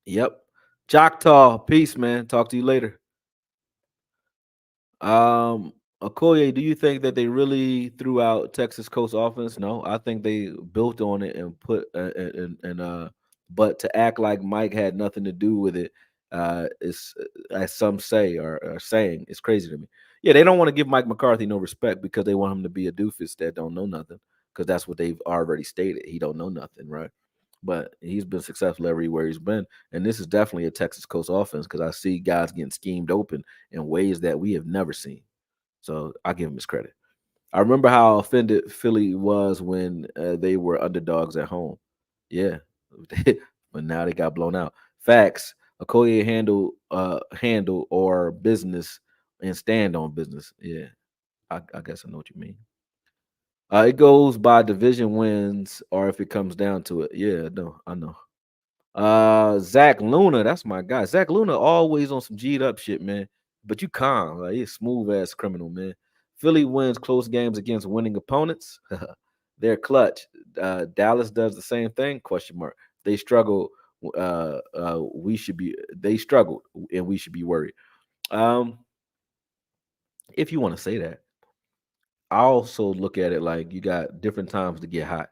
Yep. Choctaw, peace, man. Talk to you later. Okoye, do you think that they really threw out Texas Coast offense? No, I think they built on it and put but to act like Mike had nothing to do with it, is as some say or are saying, it's crazy to me. Yeah, they don't want to give Mike McCarthy no respect because they want him to be a doofus that don't know nothing. Because that's what they've already stated. He don't know nothing, right? but he's been successful everywhere he's been. And this is definitely a Texas Coast offense because I see guys getting schemed open in ways that we have never seen. So I give him his credit. I remember how offended Philly was when they were underdogs at home. Yeah, but now they got blown out. Facts. Okoye handle or business and stand on business. Yeah, I guess I know what you mean. It goes by division wins, or if it comes down to it. Yeah, no, I know. Zach Luna, that's my guy. Zach Luna always on some G'd up shit, man. But you calm, like he's smooth ass criminal, man. Philly wins close games against winning opponents. They're clutch. Dallas does the same thing? Question mark. They struggle. We should be. They struggled, and we should be worried. Um, if you want to say that, I also look at it like you got different times to get hot.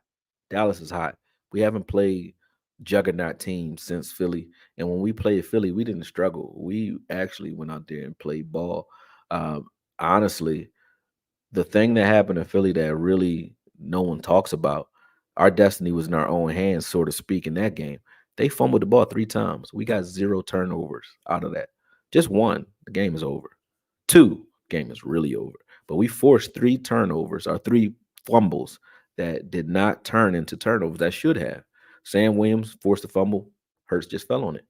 Dallas is hot. We haven't played juggernaut teams since Philly, and when we played Philly, we didn't struggle. We actually went out there and played ball. Honestly, the thing that happened in Philly that really no one talks about, our destiny was in our own hands, so to speak, in that game. They fumbled the ball 3 times. We got 0 turnovers out of that. Just one, the game is over. Two, game is really over. But we forced 3 turnovers or 3 fumbles that did not turn into turnovers that should have. Sam Williams forced a fumble. Hurts just fell on it.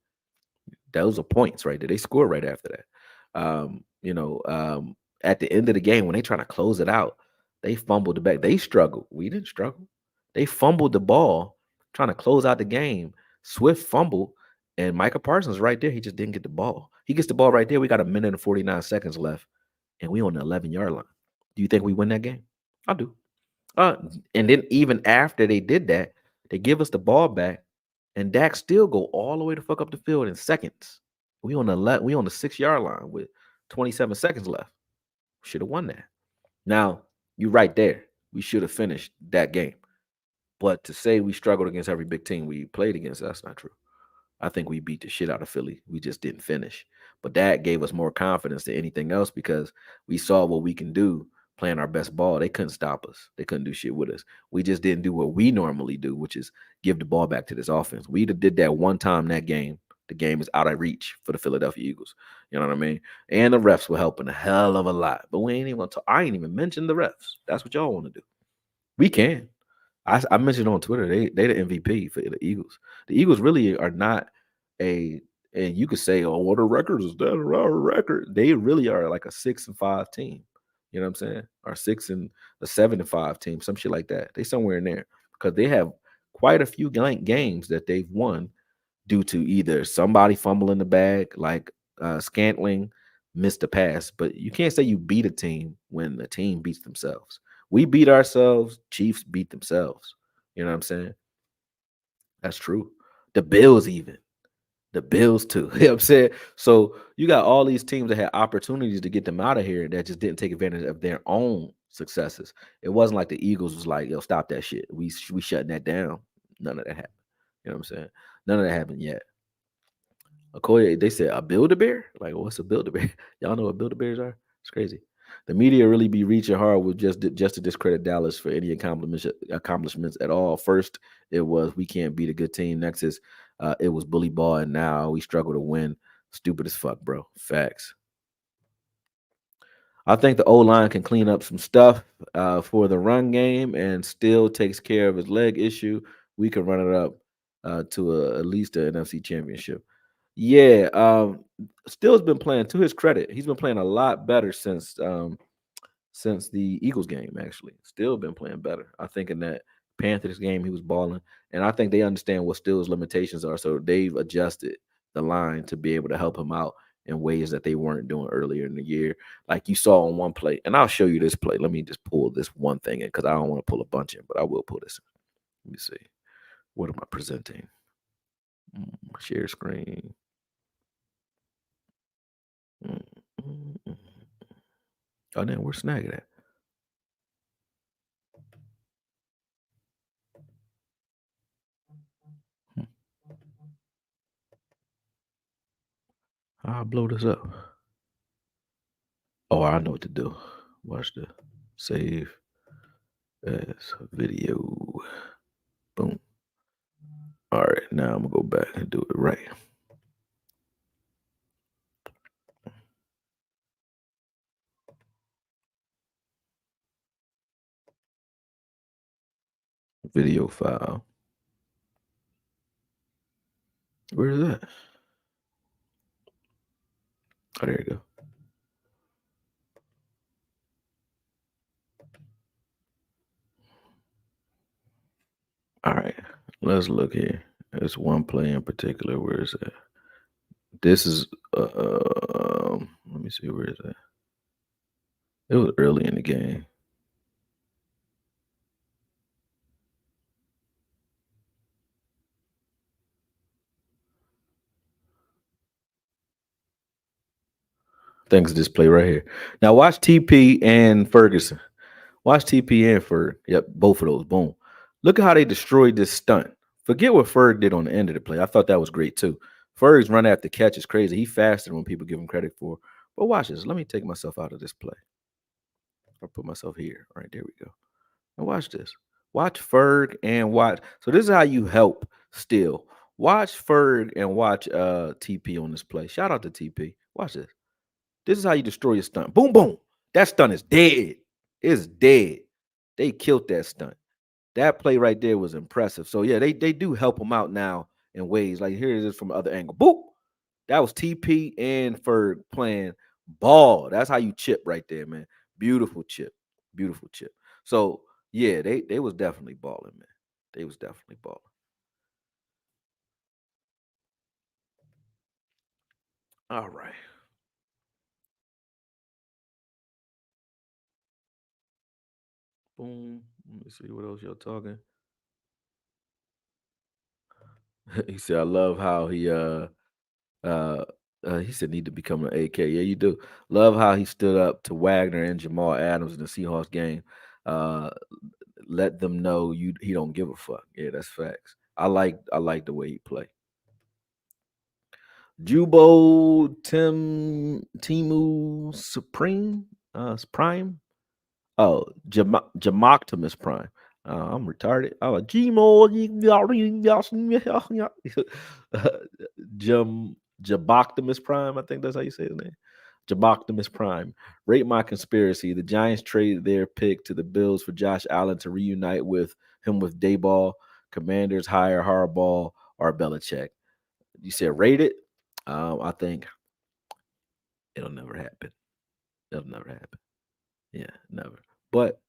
Those are points right there. They scored right after that. At the end of the game, when they trying to close it out, they fumbled the back. They struggled. We didn't struggle. They fumbled the ball trying to close out the game. Swift fumble, and Micah Parsons right there. He just didn't get the ball. He gets the ball right there. We got a minute and 49 seconds left, and we on the 11-yard line. Do you think we win that game? I do. Uh, and then even after they did that, they give us the ball back, and Dak still go all the way to fuck up the field in seconds. We on the 6-yard line with 27 seconds left. Should have won that. Now you right there. We should have finished that game. But to say we struggled against every big team we played against, that's not true. I think we beat the shit out of Philly. We just didn't finish. But that gave us more confidence than anything else because we saw what we can do playing our best ball. They couldn't stop us. They couldn't do shit with us. We just didn't do what we normally do, which is give the ball back to this offense. We did that one time that game. The game is out of reach for the Philadelphia Eagles. You know what I mean? And the refs were helping a hell of a lot. But we ain't even gonna talk. I ain't even mentioned the refs. That's what y'all want to do. We can. I mentioned on Twitter they the MVP for the Eagles. The Eagles really are not a and you could say, oh, what a record is that? A record. They really are like a 6-5 team. You know what I'm saying? Or 7-5 team, some shit like that. They somewhere in there because they have quite a few games that they've won due to either somebody fumbling the bag, like Scantling missed a pass. But you can't say you beat a team when the team beats themselves. We beat ourselves. Chiefs beat themselves. You know what I'm saying? That's true. The Bills even. The Bills too. You know what I'm saying? So you got all these teams that had opportunities to get them out of here that just didn't take advantage of their own successes. It wasn't like the Eagles was like, yo, stop that shit. We shutting that down. None of that happened. You know what I'm saying? None of that happened yet. Okoye, they said a Build-A-Bear? Like, what's a Build-A-Bear? Y'all know what Build-A-Bears are? It's crazy. The media really be reaching hard with just to discredit Dallas for any accomplishments at all. First, it was we can't beat a good team. Next is it was bully ball, and now we struggle to win. Stupid as fuck, bro. Facts. I think the O line can clean up some stuff for the run game and still takes care of his leg issue. We can run it up to at least the NFC Championship. Yeah, Still's been playing to his credit. He's been playing a lot better since the Eagles game. Actually, Still been playing better. I think in that Panthers game he was balling, and I think they understand what Still's limitations are, so they've adjusted the line to be able to help him out in ways that they weren't doing earlier in the year. Like you saw on one play, and I'll show you this play. Let me just pull this one thing in because I don't want to pull a bunch in, but I will pull this in. Let me see. What am I presenting? Share screen. Mm, mm, mm. Oh, then where's Snag at? Hmm. I'll blow this up. Oh, I know what to do. Watch the save as video. Boom. All right, now I'm gonna go back and do it right. Video file. Where is that? Oh, there you go. All right, let's look here. There's one play in particular. Where is that? This is let me see, where is that? It was early in the game. Thanks to this play right here. Now watch TP and Ferguson. Watch TP and Ferg. Yep, both of those. Boom. Look at how they destroyed this stunt. Forget what Ferg did on the end of the play. I thought that was great too. Ferg's run after catch is crazy. He faster than people give him credit for. But watch this. Let me take myself out of this play. I'll put myself here. All right, there we go. And watch this. Watch Ferg and watch. So this is how you help still. Watch Ferg and watch TP on this play. Shout out to TP. Watch this. This is how you destroy your stunt. Boom, boom. That stunt is dead. It's dead. They killed that stunt. That play right there was impressive. So yeah, they do help them out now in ways. Like here it is from the other angle. Boop. That was TP and Ferg playing ball. That's how you chip right there, man. Beautiful chip. Beautiful chip. So yeah, they was definitely balling, man. They was definitely balling. All right. Boom. Let me see what else y'all talking. He said, I love how uh he said need to become an AK. Yeah, you do. Love how he stood up to Wagner and Jamal Adams in the Seahawks game. Uh let them know he don't give a fuck. Yeah, that's facts. I like the way he play. Jubo Timu Supreme Prime. Oh, Jamoctimus Prime. I'm retarded. Oh, Gmo. Jaboctimus Prime. I think that's how you say his name. Jaboctimus Prime. Rate my conspiracy. The Giants traded their pick to the Bills for Josh Allen to reunite with him with Dayball. Commanders hire Harbaugh or Belichick. You said rate it. I think it'll never happen. It'll never happen. Yeah, never. But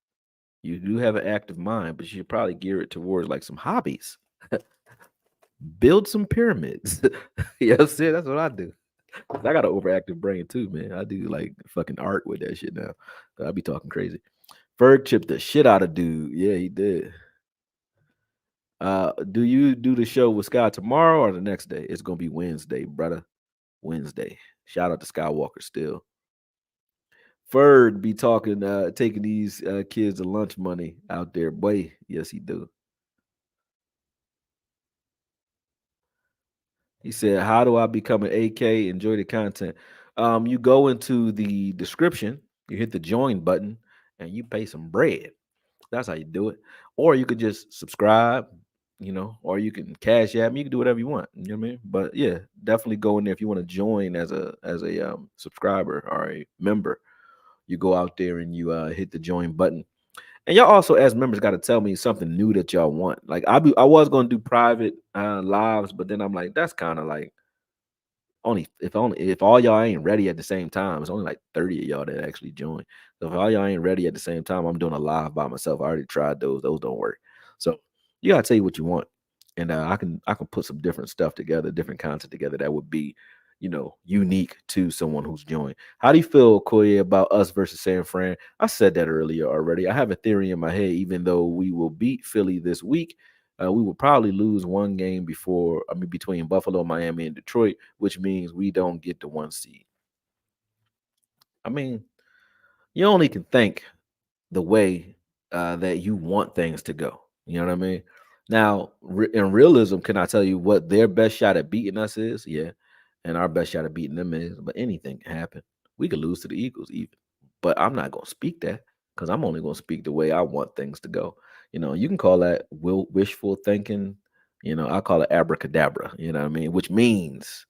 you do have an active mind, but you should probably gear it towards like some hobbies. Build some pyramids. You know what I'm saying? That's what I do. 'Cause I got an overactive brain too, man. I do like fucking art with that shit now. I be talking crazy. Ferg chipped the shit out of dude. Yeah, he did. Do you do the show with Scott tomorrow or the next day? It's gonna be Wednesday, brother. Wednesday. Shout out to Skywalker still. Ferg be talking, taking these kids to lunch money out there. Boy, yes, he do. He said, "How do I become an AK? Enjoy the content." You go into the description, you hit the join button, and you pay some bread. That's how you do it. Or you could just subscribe, or you can cash app me. You can do whatever you want. You know what I mean? But yeah, definitely go in there if you want to join as a subscriber or a member. You go out there and you hit the join button. And y'all also as members got to tell me something new that y'all want. Like I was gonna do private lives, but then I'm like, that's kind of like only if all y'all ain't ready at the same time. It's only like 30 of y'all that actually join. So if all y'all ain't ready at the same time, I'm doing a live by myself. I already tried those. Those don't work. So you gotta tell you what you want. And I can put some different stuff together, different content together that would be, unique to someone who's joined. How do you feel, Koye, about us versus San Fran? I said that earlier already. I have a theory in my head, even though we will beat Philly this week. We will probably lose one game between Buffalo, Miami, and Detroit, which means we don't get the 1 seed. I mean, you only can think the way that you want things to go. You know what I mean? Now, in realism, can I tell you what their best shot at beating us is? Yeah, and our best shot at beating them is. But anything can happen. We could lose to the Eagles even. But I'm not gonna speak that because I'm only gonna speak the way I want things to go. You can call that wishful thinking. I call it abracadabra. You know what I mean? Which means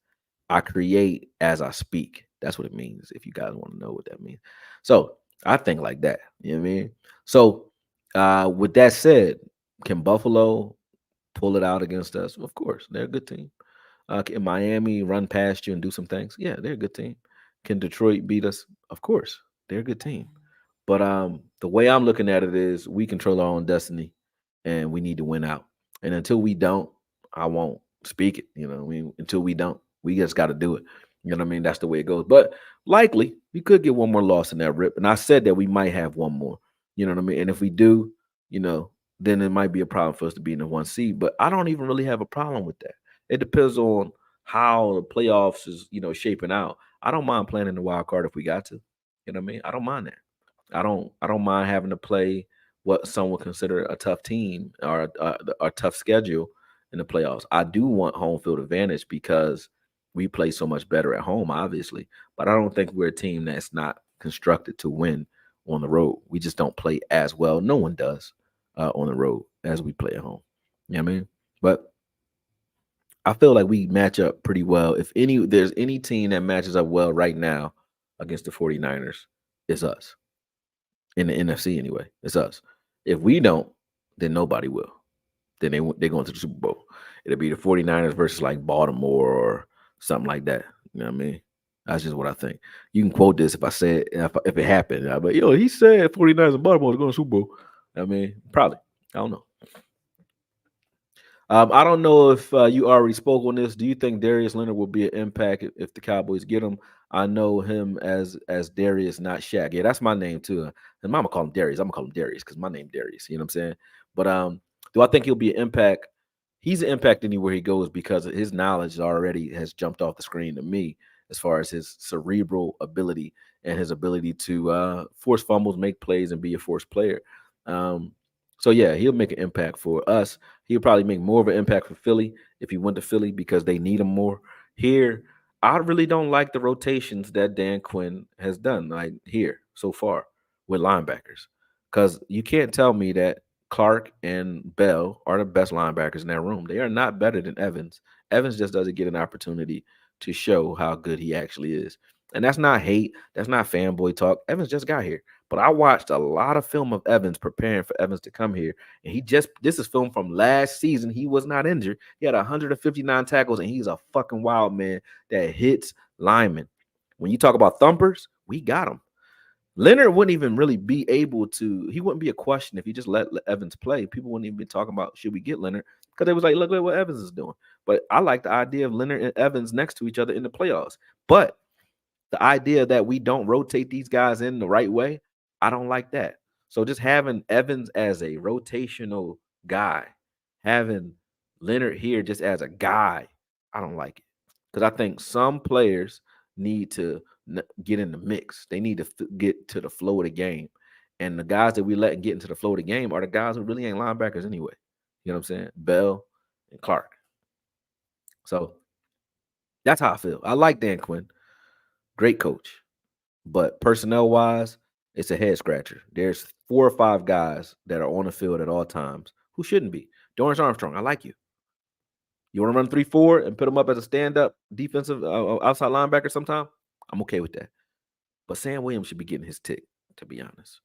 I create as I speak. That's what it means. If you guys want to know what that means, so I think like that. You know what I mean? So, with that said, can Buffalo pull it out against us? Of course, they're a good team. Can Miami run past you and do some things? Yeah, they're a good team. Can Detroit beat us? Of course, they're a good team. But the way I'm looking at it is we control our own destiny, and we need to win out. And until we don't, I won't speak it. Until we don't, we just got to do it. You know what I mean? That's the way it goes. But likely, we could get one more loss in that rip. And I said that we might have one more. You know what I mean? And if we do, you know, then it might be a problem for us to be in the 1 seed. But I don't even really have a problem with that. It depends on how the playoffs is, shaping out. I don't mind playing in the wild card if we got to. You know what I mean? I don't mind that. I don't mind having to play what some would consider a tough team or a tough schedule in the playoffs. I do want home field advantage because we play so much better at home, obviously. But I don't think we're a team that's not constructed to win on the road. We just don't play as well. No one does on the road as we play at home. You know what I mean? But I feel like we match up pretty well. If there's any team that matches up well right now against the 49ers, it's us. In the NFC anyway. It's us. If we don't, then nobody will. Then they're going to the Super Bowl. It'll be the 49ers versus like Baltimore or something like that. You know what I mean? That's just what I think. You can quote this if I said if it happened. But he said 49ers and Baltimore are going to Super Bowl. I mean, probably. I don't know. I don't know if you already spoke on this. Do you think Darius Leonard will be an impact if the Cowboys get him? I know him as Darius, not Shaq. Yeah, that's my name too. And Mama call him Darius. I'm gonna call him Darius because my name Darius. You know what I'm saying? But do I think he'll be an impact? He's an impact anywhere he goes because his knowledge already has jumped off the screen to me as far as his cerebral ability and his ability to force fumbles, make plays, and be a force player. Um, so yeah, he'll make an impact for us. He'll probably make more of an impact for Philly if he went to Philly because they need him more. Here, I really don't like the rotations that Dan Quinn has done like here so far with linebackers. Because you can't tell me that Clark and Bell are the best linebackers in that room. They are not better than Evans. Evans just doesn't get an opportunity to show how good he actually is. And that's not hate. That's not fanboy talk. Evans just got here. But I watched a lot of film of Evans preparing for Evans to come here. And this is film from last season. He was not injured. He had 159 tackles, and he's a fucking wild man that hits linemen. When you talk about thumpers, we got him. Leonard wouldn't even really be able to, he wouldn't be a question if you just let Evans play. People wouldn't even be talking about should we get Leonard because it was like, look at what Evans is doing. But I like the idea of Leonard and Evans next to each other in the playoffs. But the idea that we don't rotate these guys in the right way, I don't like that. So just having Evans as a rotational guy, having Leonard here just as a guy, I don't like it. Because I think some players need to get in the mix. They need to get to the flow of the game. And the guys that we let get into the flow of the game are the guys who really ain't linebackers anyway. You know what I'm saying? Bell and Clark. So that's how I feel. I like Dan Quinn. Great coach. But personnel wise, it's a head scratcher. There's 4 or 5 guys that are on the field at all times who shouldn't be. Dorrance Armstrong, I like you. You want to run 3-4 and put him up as a stand-up defensive outside linebacker sometime? I'm okay with that. But Sam Williams should be getting his tick, to be honest.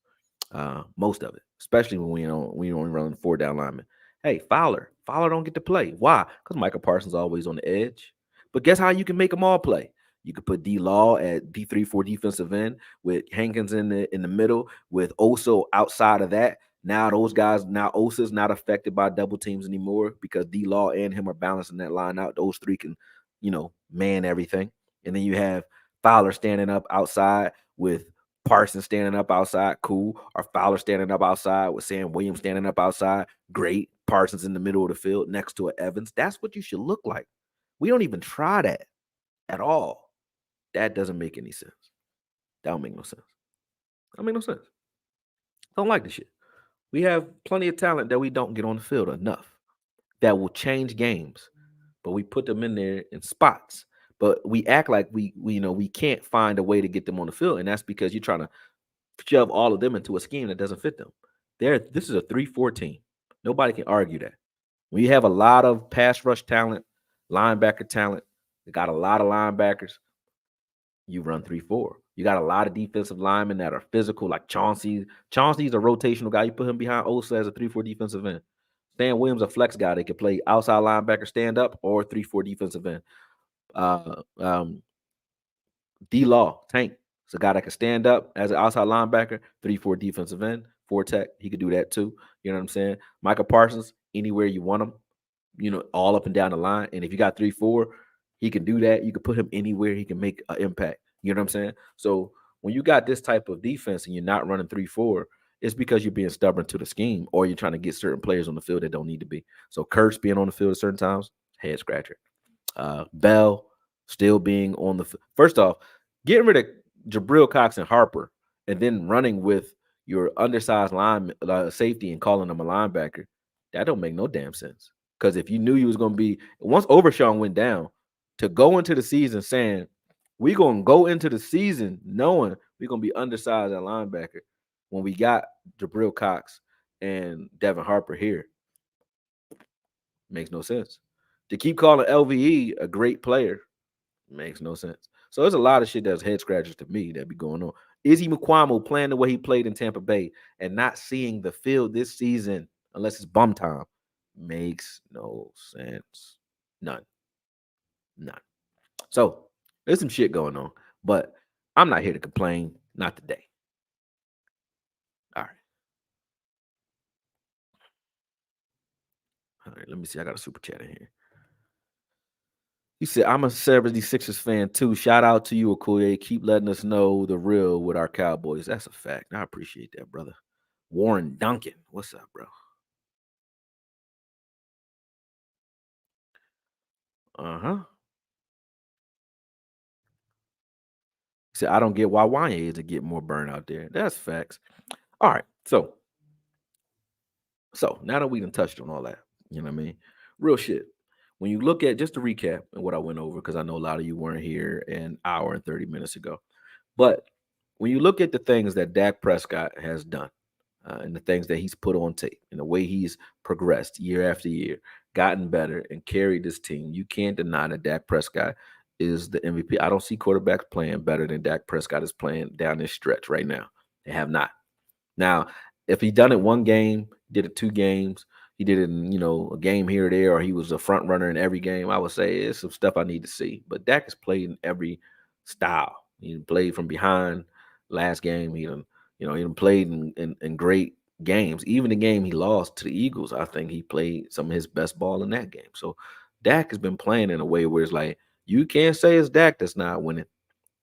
Most of it, especially when we only run 4 down linemen. Hey, Fowler don't get to play. Why? Because Michael Parsons always on the edge. But guess how you can make them all play? You could put D Law at D3-4 defensive end with Hankins in the middle with Oso outside of that. Now those guys, now Osa's not affected by double teams anymore because D Law and him are balancing that line out. Those three can, man everything. And then you have Fowler standing up outside with Parsons standing up outside, cool. Or Fowler standing up outside with Sam Williams standing up outside, great. Parsons in the middle of the field next to an Evans. That's what you should look like. We don't even try that at all. That doesn't make any sense. That don't make no sense. That don't make no sense. Don't like this shit. We have plenty of talent that we don't get on the field enough that will change games, but we put them in there in spots. But we act like we can't find a way to get them on the field, and that's because you're trying to shove all of them into a scheme that doesn't fit them. This is a 3-4 team. Nobody can argue that. When you have a lot of pass rush talent, linebacker talent, they got a lot of linebackers, you run 3-4. You got a lot of defensive linemen that are physical, like Chauncey. Chauncey's a rotational guy. You put him behind Osa as a 3-4 defensive end. Stan Williams, a flex guy. They can play outside linebacker, stand up, or 3-4 defensive end. D-Law, Tank. It's a guy that can stand up as an outside linebacker, 3-4 defensive end, 4 tech. He could do that too. You know what I'm saying? Micah Parsons, anywhere you want him, all up and down the line. And if you got 3-4, he can do that. You can put him anywhere. He can make an impact. You know what I'm saying? So when you got this type of defense and you're not running 3-4, it's because you're being stubborn to the scheme or you're trying to get certain players on the field that don't need to be. So Kurtz being on the field at certain times, head scratcher. Bell still being on the first off, getting rid of Jabril Cox and Harper and then running with your undersized line safety and calling him a linebacker, that don't make no damn sense. Because if you knew you was going to be, once Overshawn went down, to go into the season saying, we're going to go into the season knowing we're going to be undersized at linebacker when we got Jabril Cox and Devin Harper here, makes no sense. To keep calling LVE a great player makes no sense. So there's a lot of shit that's head scratchers to me that be going on. Izzy Mukwamo playing the way he played in Tampa Bay and not seeing the field this season unless it's bum time makes no sense. None. So there's some shit going on, but I'm not here to complain. Not today. All right. All right. Let me see. I got a super chat in here. He said, I'm a 76ers fan too. Shout out to you, Okoye. Keep letting us know the real with our Cowboys. That's a fact. I appreciate that, brother. Warren Duncan. What's up, bro? Uh-huh. He said, I don't get why Wanye is to get more burn out there. That's facts. All right. So now that we done touched on all that, you know what I mean? Real shit. When you look at, just to recap and what I went over, because I know a lot of you weren't here an hour and 30 minutes ago. But when you look at the things that Dak Prescott has done and the things that he's put on tape and the way he's progressed year after year, gotten better and carried this team, you can't deny that Dak Prescott is the MVP. I don't see quarterbacks playing better than Dak Prescott is playing down this stretch right now. They have not. Now, if he done it one game, did it 2 games, he did it in, a game here or there, or he was a front runner in every game, I would say it's some stuff I need to see. But Dak has played in every style. He played from behind last game. He done played in great games. Even the game he lost to the Eagles, I think he played some of his best ball in that game. So Dak has been playing in a way where it's like, you can't say it's Dak that's not winning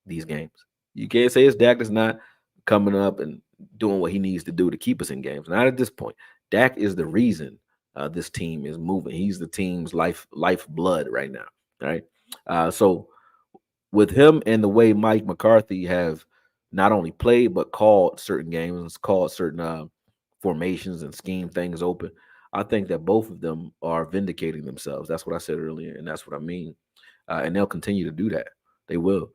these games. You can't say it's Dak that's not coming up and doing what he needs to do to keep us in games. Not at this point. Dak is the reason this team is moving. He's the team's lifeblood right now. Right. So with him and the way Mike McCarthy have not only played but called certain games, called certain formations and scheme things open, I think that both of them are vindicating themselves. That's what I said earlier, and that's what I mean. And they'll continue to do that. They will.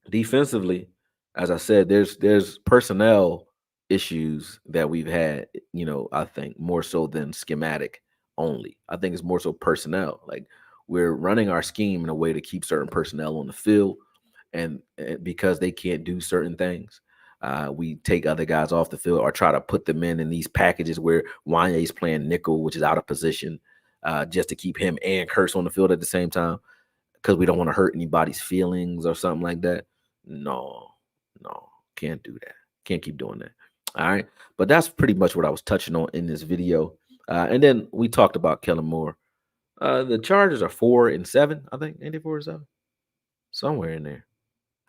Defensively, as I said, there's personnel issues that we've had, I think more so than schematic only. I think it's more so personnel. Like, we're running our scheme in a way to keep certain personnel on the field, and because they can't do certain things, we take other guys off the field or try to put them in these packages where Wanye's playing nickel, which is out of position, just to keep him and Kurtz on the field at the same time because we don't want to hurt anybody's feelings or something like that. No, can't do that. Can't keep doing that. All right. But that's pretty much what I was touching on in this video. And then we talked about Kellen Moore. The Chargers are 4-7, I think. Ain't they 4-7? Somewhere in there.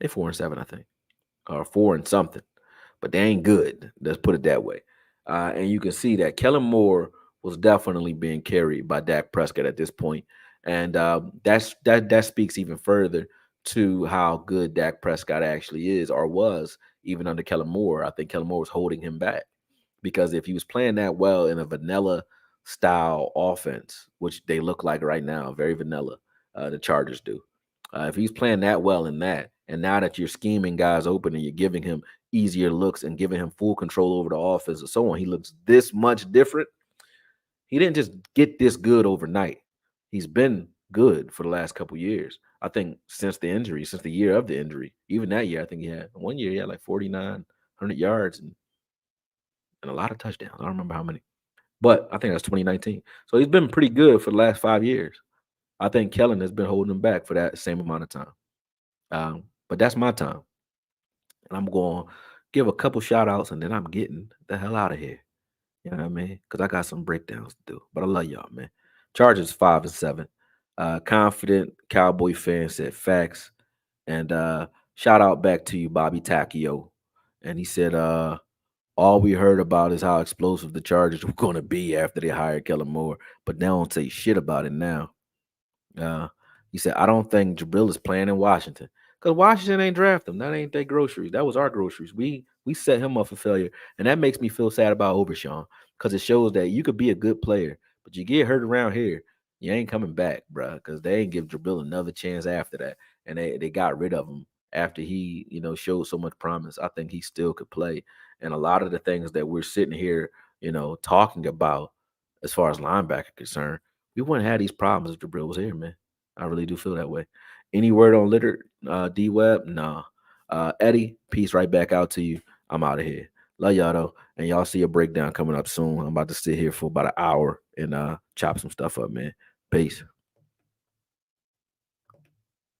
They 4-7, I think. Or 4 and something. But they ain't good. Let's put it that way. And you can see that Kellen Moore was definitely being carried by Dak Prescott at this point. And that speaks even further to how good Dak Prescott actually is or was even under Kellen Moore. I think Kellen Moore was holding him back because if he was playing that well in a vanilla style offense, which they look like right now, very vanilla, the Chargers do. If he's playing that well in that, and now that you're scheming guys open and you're giving him easier looks and giving him full control over the offense and so on, he looks this much different. he didn't just get this good overnight. He's been good for the last couple years. I think since the injury, since the year of the injury, even that year, I think he had 1 year, he had like 4,900 yards and a lot of touchdowns. I don't remember how many, but I think that's 2019. So he's been pretty good for the last 5 years. I think Kellen has been holding him back for that same amount of time. But that's my time. And I'm going to give a couple shout outs and then I'm getting the hell out of here. You know what I mean? Because I got some breakdowns to do. But I love y'all, man. Chargers 5-7. Confident Cowboy fan said facts. And shout out back to you, Bobby Takio. And he said, all we heard about is how explosive the Chargers were going to be after they hired Kellen Moore. But they don't say shit about it now. Uh, he said, I don't think Jabril is playing in Washington because Washington ain't draft him. That ain't their groceries. That was our groceries. We set him up for failure, and that makes me feel sad about Overshawn because it shows that you could be a good player, but you get hurt around here, you ain't coming back, bro. Because they ain't give Jabril another chance after that, and they got rid of him after he showed so much promise. I think he still could play, and a lot of the things that we're sitting here talking about as far as linebacker concerned we wouldn't have these problems if Jabril was here, man. I really do feel that way. Any word on Litter, D Web? Nah. Eddie, peace right back out to you. I'm out of here. Love y'all though. And y'all see a breakdown coming up soon. I'm about to sit here for about an hour and chop some stuff up, man. Peace.